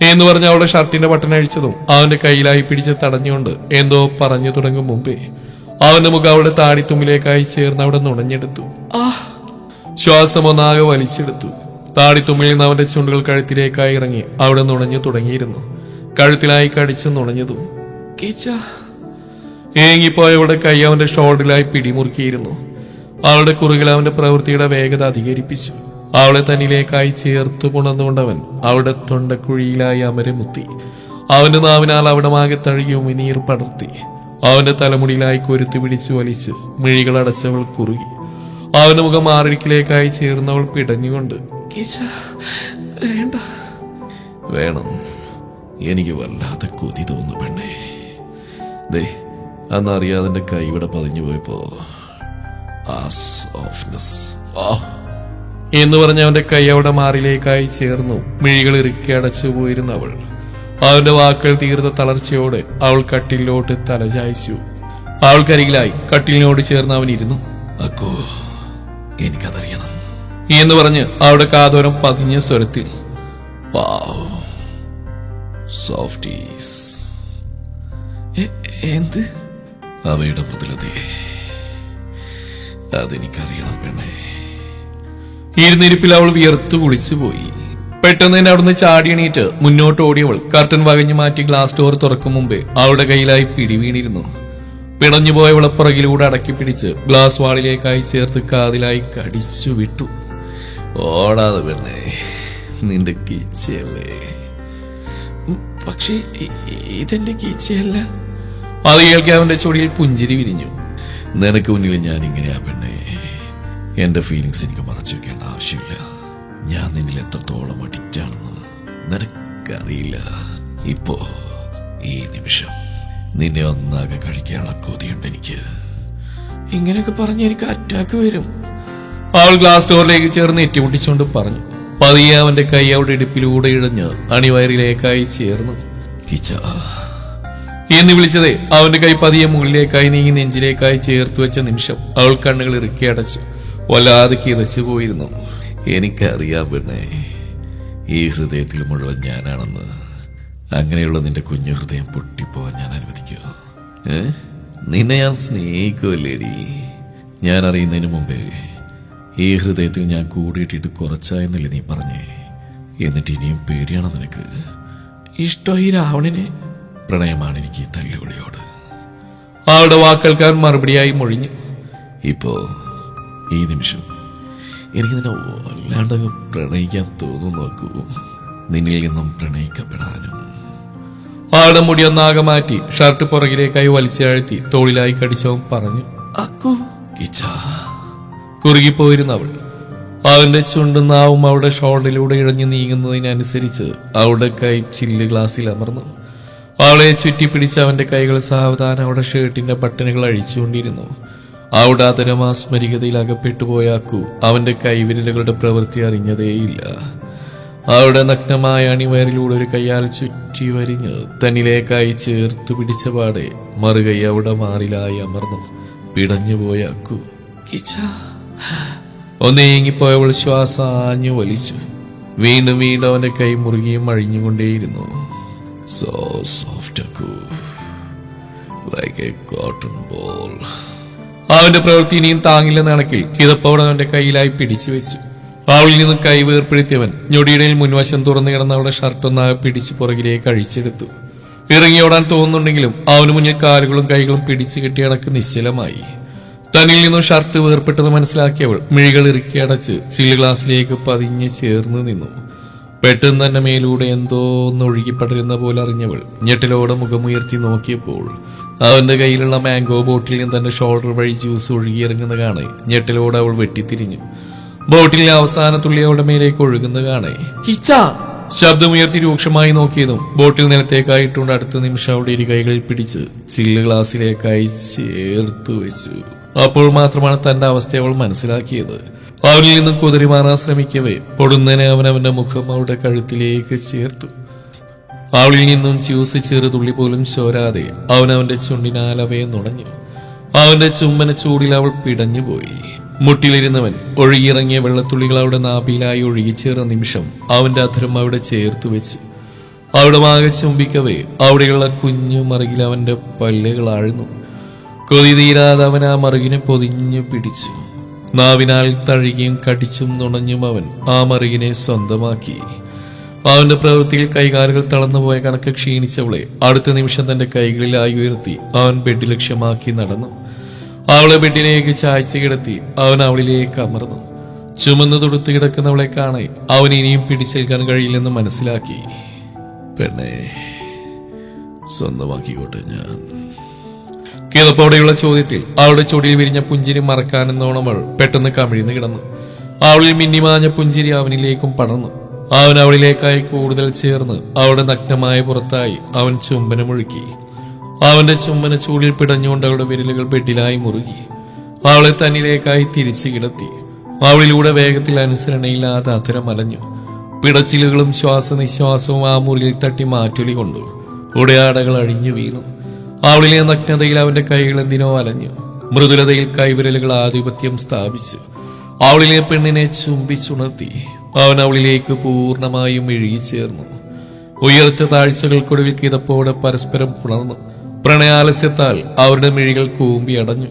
എന്ന് പറഞ്ഞ് അവളുടെ ഷർട്ടിന്റെ ബട്ടൺ അഴിച്ചതും അവന്റെ കയ്യിലായി പിടിച്ച് തടഞ്ഞുകൊണ്ട് എന്തോ പറഞ്ഞു തുടങ്ങും മുമ്പേ അവന്റെ മുഖം അവളുടെ താടിത്തുമ്പിലേക്കായി ചേർന്ന് അവിടെ നുണഞ്ഞെടുത്തു. ശ്വാസം ഒന്നാകെ വലിച്ചെടുത്തു. താടിത്തുമ്പിൽ നിന്ന് അവന്റെ ചുണ്ടുകൾ കഴുത്തിലേക്കായി ഇറങ്ങി അവിടെ നുണഞ്ഞു തുടങ്ങിയിരുന്നു. കഴുത്തിലായി കടിച്ച് നുണഞ്ഞതും ഏങ്ങിപ്പോയവളുടെ കൈ അവന്റെ ഷോൾഡറിലായി പിടിമുറുക്കിയിരുന്നു. അവളുടെ കുറുകിൽ അവന്റെ പ്രവൃത്തിയുടെ വേഗത അധികരിപ്പിച്ചു. അവളെ തന്നിലേക്കായി ചേർത്തു പുണർന്നുകൊണ്ടവൻ അവളുടെ തൊണ്ടക്കുഴിയിലായി അമരമുത്തി. അവന്റെ നാവിനാൽ അവിടമാകെ തഴുകി ഉമിനീർ പടർത്തി. അവന്റെ തലമുടിയിലായി കൊരുത്തു പിടിച്ചു വലിച്ച് മിഴികളടച്ചവൾ കുറുകി. അവന്റെ മുഖം മാറിടിക്കിലേക്കായി ചേർന്നവൾ പിടഞ്ഞുകൊണ്ട് വേണം, എനിക്ക് വല്ലാത്ത കൊതി തോന്നു പെണ്ണേ. ദേ, അന്നറിയാതെ എന്റെ കൈ ഇവിടെ പതിഞ്ഞു പോയപ്പോ ആ സോഫ്റ്റ്നെസ് എന്ന് പറഞ്ഞ അവന്റെ കൈ അവിടെ മാറിലേക്കായി ചേർന്നു. മിഴികൾ ഇറുക്കി അടച്ചു പോയിരുന്ന അവൾ അവന്റെ വാക്കുകൾ തീർത്ത തളർച്ചയോടെ അവൾ കട്ടിലോട്ട് തലചായ്ച്ചു. അവൾക്കരികിലായി കട്ടിലിനോട് ചേർന്ന് അവൻ ഇരുന്നു. അക്കോ, എനിക്കതറിയണം എന്ന് പറഞ്ഞ് അവളുടെ കാതോരം പതിഞ്ഞ സ്വരത്തിൽ. സോഫ്റ്റീസ്. എന്ത്? അവയുടെ മൃദുലതേ അതെനിക്കറിയണം പെണ്ണേ. ഇരുന്നിരിപ്പിൽ അവൾ വിയർത്തു കുളിച്ചുപോയി. പെട്ടെന്ന് തന്നെ അവിടുന്ന് ചാടിയണീറ്റ് മുന്നോട്ട് ഓടിയവൾ കർട്ടൻ വകഞ്ഞു മാറ്റി ഗ്ലാസ് ഡോർ തുറക്കും മുമ്പേ അവളുടെ കയ്യിലായി പിടിവീണിരുന്നു. പിടഞ്ഞുപോയവളെ പുറകിലൂടെ അടക്കി പിടിച്ച് ഗ്ലാസ് വാളിലേക്കായി ചേർത്ത് കാതിലായി കടിച്ചു വിട്ടു. ഓടാതെ പെണ്ണേ, നിന്റെ കീച്ചയല്ലേ. പക്ഷേ ഇതെന്റെ കീച്ചയല്ല. അത് കേൾക്കാൻ അവന്റെ ചൊടിയിൽ പുഞ്ചിരി വിരിഞ്ഞു. നിനക്ക് മുന്നിൽ ഞാൻ ഇങ്ങനെയാ പെണ്ണേ. എന്റെ ഫീലിങ്സ് എനിക്ക് മറച്ചു വെക്കേണ്ട ആവശ്യമില്ല. ഞാൻ നിന്നിൽ എത്രത്തോളം അഡിക്റ്റ് ആണെന്ന് നിനക്കറിയില്ല. ഇപ്പോ ഈ നിമിഷം നിന്നെ ഒന്നാകെ കഴിക്കാനുള്ള കൊതിയുണ്ട് എനിക്ക്. ഇങ്ങനെയൊക്കെ പറഞ്ഞ് എനിക്ക് അറ്റാക്ക് വരും. അവൾ ഗ്ലാസ് ഡോറിലേക്ക് ചേർന്ന് ഏറ്റുമുട്ടിച്ചുകൊണ്ട് പറഞ്ഞു. പതിയെ അവന്റെ കൈ അവളുടെ ഇടുപ്പിലൂടെ ഇഴഞ്ഞ് അണിവയറിലേക്കായി ചേർന്നു. കിച്ച എന്ന് വിളിച്ചതേ അവന്റെ കൈ പതിയെ മുകളിലേക്കായി നീങ്ങി നെഞ്ചിലേക്കായി ചേർത്ത് വെച്ച നിമിഷം അവൾ കണ്ണുകൾ ഇറുക്കി അടച്ചു. വല്ലാതെ കിതച്ചു പോയിരുന്നു. എനിക്കറിയാം പെണ്ണേ, ഈ ഹൃദയത്തിൽ മുഴുവൻ ഞാനാണെന്ന്. അങ്ങനെയുള്ള നിന്റെ കുഞ്ഞു ഹൃദയം പൊട്ടിപ്പോവാൻ ഞാൻ അനുവദിക്കുമോ? നിന്നെ ഞാൻ സ്നേഹിക്കുമല്ലേടി. ഞാൻ അറിയുന്നതിന് മുമ്പേ ഈ ഹൃദയത്തിൽ ഞാൻ കൂടിയിട്ടിട്ട് കുറച്ചായെന്നല്ലേ നീ പറഞ്ഞേ. എന്നിട്ട് ഇനിയും പേടിയാണോ നിനക്ക്? ഇഷ്ടോ ഈ രാവണന്? പ്രണയമാണ് എനിക്ക് ഈ തല്ലുവിളിയോട്. അവളുടെ വാക്കൽക്കാൻ മറുപടിയായി മൊഴിഞ്ഞു. ഇപ്പോ ഈ നിമിഷം എനിക്ക് നിന്നെ വല്ലാണ്ടങ്ങ് പ്രണയിക്കാൻ തോന്നുന്നു. നോക്കൂ, നിന്നിൽ നിന്നും പ്രണയിക്കപ്പെടാനും. അവളുടെ മുടി ഒന്നാകെ മാറ്റി ഷർട്ട് പുറകിലേക്കായി വലിച്ചഴത്തി തോളിലായി കടിച്ചവൻ പറഞ്ഞു. അക്കു കിച്ച. കുറുകിപ്പോയിരുന്ന അവൾ അവന്റെ ചുണ്ടും നാവും അവളുടെ ഷോൾഡറിലൂടെ ഇഴഞ്ഞു നീങ്ങുന്നതിനനുസരിച്ച് അവളുടെ കൈ ചില്ല് ഗ്ലാസ്സിൽ അമർന്നു. അവളെ ചുറ്റിപ്പിടിച്ച് അവന്റെ കൈകൾ സാവധാനം അവളുടെ ഷർട്ടിന്റെ ബട്ടണുകൾ അഴിച്ചുകൊണ്ടിരുന്നു. അവിടെ അതരമാസ്മരികതയിൽ അകപ്പെട്ടുപോയ അക്കു അവന്റെ കൈവിരലുകളുടെ പ്രവൃത്തി അറിഞ്ഞതേയില്ല. അവളുടെ നഗ്നമായ അണിവയറിലൂടെ ഒരു കയ്യാൽ ചുറ്റി വരിഞ്ഞ് തന്നിലേക്കായി ചേർത്തു പിടിച്ച പാടെ മറുകൈ അവിടെ മാറിലായി അമർന്നു. പിടഞ്ഞുപോയ അക്കു കിച്ച. ഒന്നേങ്ങിപ്പോയവൾ ശ്വാസം ആഞ്ഞു വലിച്ചു. വീണ്ടും വീണ്ടും അവന്റെ കൈ മുറുകിയും അഴിഞ്ഞുകൊണ്ടേയിരുന്നു. So soft Akku, like a cotton ball. അവന്റെ പ്രവൃത്തി ഇനിയും താങ്ങില്ലെന്ന കണക്കിൽ കിതപ്പവൻ അവന്റെ കയ്യിലായി പിടിച്ചു വെച്ചു. അവളിൽ നിന്ന് കൈ വേർപ്പെടുത്തിയവൻ ഞൊടിയിടയിൽ മുൻവശം തുറന്നു കിടന്ന അവളുടെ ഷർട്ടൊന്നാകെ പിടിച്ച് പുറകിലേക്ക് അഴിച്ചെടുത്തു. ഇറങ്ങിയോടാൻ തോന്നുന്നുണ്ടെങ്കിലും അവന് മുന്നിൽ കാലുകളും കൈകളും പിടിച്ചു കെട്ടി അടക്ക് നിശ്ചലമായി. തന്നിൽ നിന്നും ഷർട്ട് വേർപ്പെട്ടത് മനസ്സിലാക്കിയവൾ മിഴികൾ ഇറുക്കി അടച്ച് ചില്ല് ഗ്ലാസ്സിലേക്ക് പതിഞ്ഞ് ചേർന്ന് നിന്നു. പെട്ടെന്ന് തന്നെ മേലൂടെ എന്തോ ഒന്ന് ഒഴുകിപ്പടരുന്ന പോലെ അറിഞ്ഞവൾ ഞെട്ടലോടെ മുഖമുയർത്തി നോക്കിയപ്പോൾ അവന്റെ കയ്യിലുള്ള മാംഗോ ബോട്ടിൽ നിന്ന് തന്റെ ഷോൾഡർ വഴി ജ്യൂസ് ഒഴുകിയിറങ്ങുന്ന കാണെ ഞെട്ടലോടെ അവൾ വെട്ടിത്തിരിഞ്ഞു. ബോട്ടിലെ അവസാന തുള്ളി അവളുടെ മേലേക്ക് ഒഴുകുന്ന കാണെ കിച്ച. ശബ്ദമുയർത്തി രൂക്ഷമായി നോക്കിയതും ബോട്ടിൽ നിലത്തേക്കായിട്ടുണ്ട് അടുത്ത നിമിഷം അവിടെ ഇരു കൈകളിൽ പിടിച്ച് ചില്ല് ഗ്ലാസ്സിലേക്കായി ചേർത്തു വെച്ചു. അപ്പോൾ മാത്രമാണ് തന്റെ അവസ്ഥ അവൾ മനസ്സിലാക്കിയത്. അവനിൽ നിന്നും കുതിരി മാറാൻ ശ്രമിക്കവേ പൊടുന്നനെ അവൻ അവന്റെ മുഖം അവളുടെ കഴുത്തിലേക്ക് ചേർത്തു. അവളിൽ നിന്നും ജ്യൂസ് ചെറുതുള്ളി പോലും ചോരാതെ അവൻ അവന്റെ ചുണ്ടിനാലവയെ നുണഞ്ഞു. അവന്റെ ചുമ്മന ചൂടിൽ അവൾ പിടഞ്ഞുപോയി. മുട്ടിലിരുന്നവൻ ഒഴുകിയിറങ്ങിയ വെള്ളത്തുള്ളികൾ അവിടെ നാഭിയിലായി ഒഴുകിച്ചേർന്ന നിമിഷം അവന്റെ അധരം അവിടെ ചേർത്തു വെച്ചു. അവിടെ മാകെ ചുംബിക്കവേ അവിടെയുള്ള കുഞ്ഞു മറുകിൽ അവന്റെ പല്ലുകൾ ആഴ്ന്നു. കൊതി തീരാതെ അവൻ ആ മറുകിനെ പൊതിഞ്ഞു പിടിച്ചു. നാവിനാൽ തഴുകിയും കടിച്ചും നുണഞ്ഞും അവൻ ആ മറുകിനെ സ്വന്തമാക്കി. അവന്റെ പ്രവൃത്തിയിൽ കൈകാലുകൾ തളർന്നുപോയ കണക്ക് ക്ഷീണിച്ചവളെ അടുത്ത നിമിഷം തന്റെ കൈകളിലായി ഉയർത്തി അവൻ ബെഡ് ലക്ഷ്യമാക്കി നടന്നു. അവളെ ബെഡിലേക്ക് ചായ്ച്ച കിടത്തി അവൻ അവളിലേക്ക് അമർന്നു. ചുമന്ന് തൊടുത്ത് കിടക്കുന്നവളെ കാണെ അവൻ ഇനിയും പിടിച്ചേൽക്കാൻ കഴിയില്ലെന്ന് മനസ്സിലാക്കി. പെണ്ണെ, സ്വന്തമാക്കിക്കോട്ടെ ഞാൻ. കിതപ്പോടെയുള്ള ചോദ്യത്തിൽ അവളുടെ ചൊടിയിൽ വിരിഞ്ഞ പുഞ്ചിരി മറക്കാനെന്നോണം അവൾ പെട്ടെന്ന് കമിഴ്ന്നു കിടന്നു. അവളിൽ മിന്നിമാഞ്ഞ പുഞ്ചിരി അവനിലേക്കും പടർന്നു. അവൻ അവളിലേക്കായി കൂടുതൽ ചേർന്ന് അവളുടെ നഗ്നമായ പുറത്തായി അവൻ ചുംബനമൊഴുക്കി. അവന്റെ ചുംബന ചൂടിൽ പിടഞ്ഞുകൊണ്ട് അവളുടെ വിരലുകൾ ബെഡിലായി മുറുകി. അവളെ തന്നിലേക്കായി തിരിച്ചു കിടത്തി. അവളിലൂടെ വേഗത്തിൽ അനുസരണയില്ലാതെ അധരം അലഞ്ഞു. പിടച്ചിലുകളും ശ്വാസനിശ്വാസവും ആ മുറിയിൽ തട്ടി മാറ്റൊലി കൊണ്ടു. ഉടയാടകൾ അഴിഞ്ഞു വീണു. അവളിലെ നഗ്നതയിൽ അവന്റെ കൈകൾ എന്തിനോ അലഞ്ഞു. മൃദുലതയിൽ കൈവിരലുകൾ ആധിപത്യം സ്ഥാപിച്ചു. അവളിലെ പെണ്ണിനെ ചുംബിച്ചുണർത്തി. അവൻ അവളിലേക്ക് പൂർണ്ണമായും ഇഴുകിച്ചേർന്നു. ഉയർച്ച താഴ്ചകൾക്കൊടുവിൽ കിതപ്പോടെ പരസ്പരം പുണർന്നു. പ്രണയാലസ്യത്താൽ അവരുടെ മിഴികൾ കൂമ്പി അടഞ്ഞു.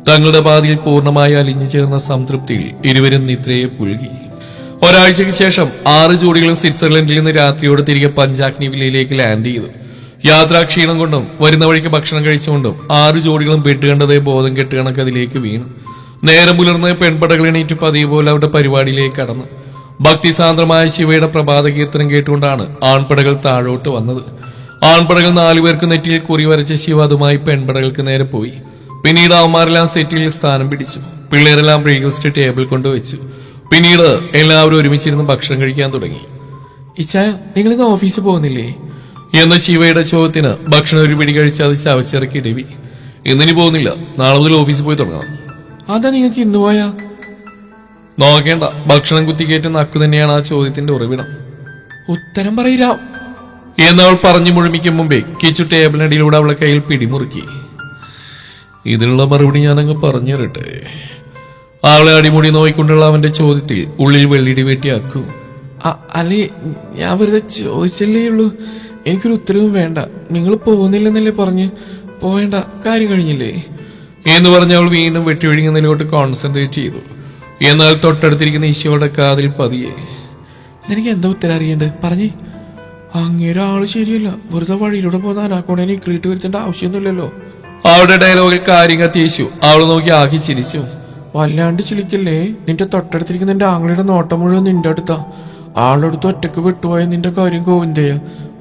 തങ്ങളുടെ പാതിയിൽ പൂർണ്ണമായി അലിഞ്ഞു ചേർന്ന സംതൃപ്തിയിൽ ഇരുവരും നിദ്രയെ പുൽകി. ഒരാഴ്ചയ്ക്ക് ശേഷം 6 ജോഡികളും സ്വിറ്റ്സർലൻഡിൽ നിന്ന് രാത്രിയോടെ തിരികെ പഞ്ചാഗ്നി വില്ലയിലേക്ക് ലാൻഡ് ചെയ്തു. യാത്രാക്ഷീണം കൊണ്ടും വരുന്ന വഴിക്ക് ഭക്ഷണം കഴിച്ചുകൊണ്ടും 6 ജോഡികളും ബെഡ് കണ്ടതേ ബോധം കെട്ട് കണക്ക് അതിലേക്ക് വീണു. നേരം പുലർന്ന് പെൺപടകൾ എണീറ്റ് പതിവ് പോലെ അവരുടെ പരിപാടിയിലേക്ക് കടന്നു. ഭക്തിസാന്ദ്രമായ ശിവയുടെ പ്രഭാത കീർത്തനം കേട്ടുകൊണ്ടാണ് ആൺപടകൾ താഴോട്ട് വന്നത്. ആൺപടകൾ 4 പേർക്ക് നെറ്റിയിൽ കുറി വരച്ച ശിവ അതുമായി പെൺപടകൾക്ക് നേരെ പോയി. പിന്നീട് അവന്മാരെല്ലാം സെറ്റിൽ സ്ഥാനം പിടിച്ചു. പിള്ളേരെല്ലാം ബ്രേക്ക്ഫാസ്റ്റ് ടേബിൾ കൊണ്ടുവച്ചു. പിന്നീട് എല്ലാവരും ഒരുമിച്ചിരുന്ന് ഭക്ഷണം കഴിക്കാൻ തുടങ്ങി. ഇച്ചായ, നിങ്ങളിന്ന് ഓഫീസിൽ പോകുന്നില്ലേ എന്ന ശിവയുടെ ചോദ്യത്തിന് ഭക്ഷണം ഒരു പിടി കഴിച്ച് അത് ചവച്ചിറക്കി ഡെവി. ഇന്നിനി പോകുന്നില്ല, നാളെ മുതൽ ഓഫീസിൽ പോയി തുടങ്ങണം. അതാ നിങ്ങൾക്ക് ഇന്ന് പോയാ? നോക്കേണ്ട, ഭക്ഷണം കുത്തിക്കേറ്റ് നക്കു തന്നെയാണ് ആ ചോദ്യത്തിന്റെ ഉറവിടം. ഉത്തരം പറയില്ല എന്നവൾ പറഞ്ഞു മുഴുമിക്കും മുമ്പേ കിച്ചു ടേബിളിനടിയിലൂടെ അവളെ കയ്യിൽ പിടിമുറുക്കി. ഇതിനുള്ള മറുപടി ഞാനങ്ങ് പറഞ്ഞു തരട്ടെ. അവളെ അടിമുടി നോയിക്കൊണ്ടുള്ള അവന്റെ ചോദ്യത്തിൽ ഉള്ളിൽ വെള്ളിടി വെട്ടിയാക്കൂ. അല്ലേ, ഞാൻ വെറുതെ ചോദിച്ചല്ലേ ഉള്ളൂ. എനിക്കൊരു ഉത്തരവും വേണ്ട. നിങ്ങൾ പോകുന്നില്ലെന്നല്ലേ പറഞ്ഞ്? പോവേണ്ട, കാര്യം കഴിഞ്ഞില്ലേ എന്ന് പറഞ്ഞ അവൾ വീണ്ടും വെട്ടിയൊഴുകുന്നതിലോട്ട് കോൺസെൻട്രേറ്റ് ചെയ്തു. എന്നാൽ തൊട്ടടുത്തിരിക്കുന്ന ഈശോയുടെ കാതിൽ പതിയെ, നിനക്ക് എന്താ ഉത്തരം അറിയണ്ടേ? പറഞ്ഞേ. അങ്ങേരെ ആള് ശരിയല്ല. വെറുതെ വഴിയിലൂടെ പോകുന്ന അനാക്കോണേനെ ഇക്രീട്ട് വരുത്തേണ്ട ആവശ്യമൊന്നുമില്ലല്ലോ. അവളുടെ ഡയലോഗിൽ കാര്യം കത്തിയേശു. അവള് നോക്കി ആക്കി ചിരിച്ചു. വല്ലാണ്ട് ചിളിക്കല്ലേ. നിന്റെ തൊട്ടടുത്തിരിക്കുന്ന നിന്റെ ആങ്ങളുടെ നോട്ടം മുഴുവൻ നിന്റെ അടുത്താ. ആളെടുത്ത് ഒറ്റക്ക് വിട്ടുപോയ നിന്റെ കാര്യം ഗോവിന്ദയ.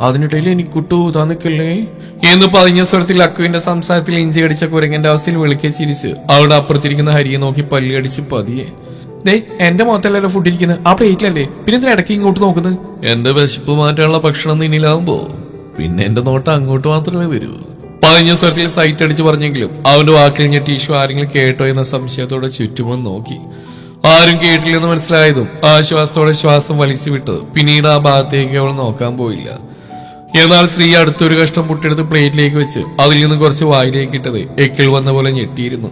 അതിനിടയിൽ എനിക്കുട്ട് ഊതാ നിൽക്കല്ലേ എന്ന് പറഞ്ഞ സ്വരത്തിൽ അക്കുവിന്റെ സംസാരത്തിൽ ഇഞ്ചി അടിച്ച കുരങ്ങന്റെ അവസ്ഥയിൽ വിളിക്കെ ചിരിച്ച് അവളുടെ അപ്പുറത്തിരിക്കുന്ന ഹരിയെ നോക്കി പല്ലി അടിച്ച് പതിയെ. ദേ, എന്റെ മുഖത്തല്ലല്ലോ ഫുഡ് ഇരിക്കുന്നത്, ആ പ്ലേറ്റിലല്ലേ. പിന്നെ എന്തിനാ ഇടയ്ക്ക് ഇങ്ങോട്ട് നോക്കുന്നത്? എന്റെ വിശപ്പ് മാറ്റാനുള്ള ഭക്ഷണം നിന്നിലാവുമ്പോ പിന്നെ എന്റെ നോട്ടം അങ്ങോട്ട് മാത്രമേ വരൂ. പറഞ്ഞ സ്വരത്തിൽ സൈറ്റ് അടിച്ച് പറഞ്ഞെങ്കിലും അവന്റെ വാക്കിൽ ഞെട്ടി ഈശോ ആരെങ്കിലും കേട്ടോ എന്ന സംശയത്തോടെ ചുറ്റുമും നോക്കി. ആരും കേട്ടില്ലെന്ന് മനസ്സിലായതും ആശ്വാസത്തോടെ ശ്വാസം വലിച്ചു വിട്ടത്. പിന്നീട് ആ ഭാഗത്തേക്ക് അവൾ നോക്കാൻ പോയില്ല. എന്നാൽ സ്ത്രീ അടുത്തൊരു കഷ്ണം പുട്ടെടുത്ത് പ്ലേറ്റിലേക്ക് വെച്ച് അതിൽ നിന്ന് കുറച്ച് വായിലേക്ക് ഇട്ടത് എക്കിൾ വന്ന പോലെ ഞെട്ടിയിരുന്നു.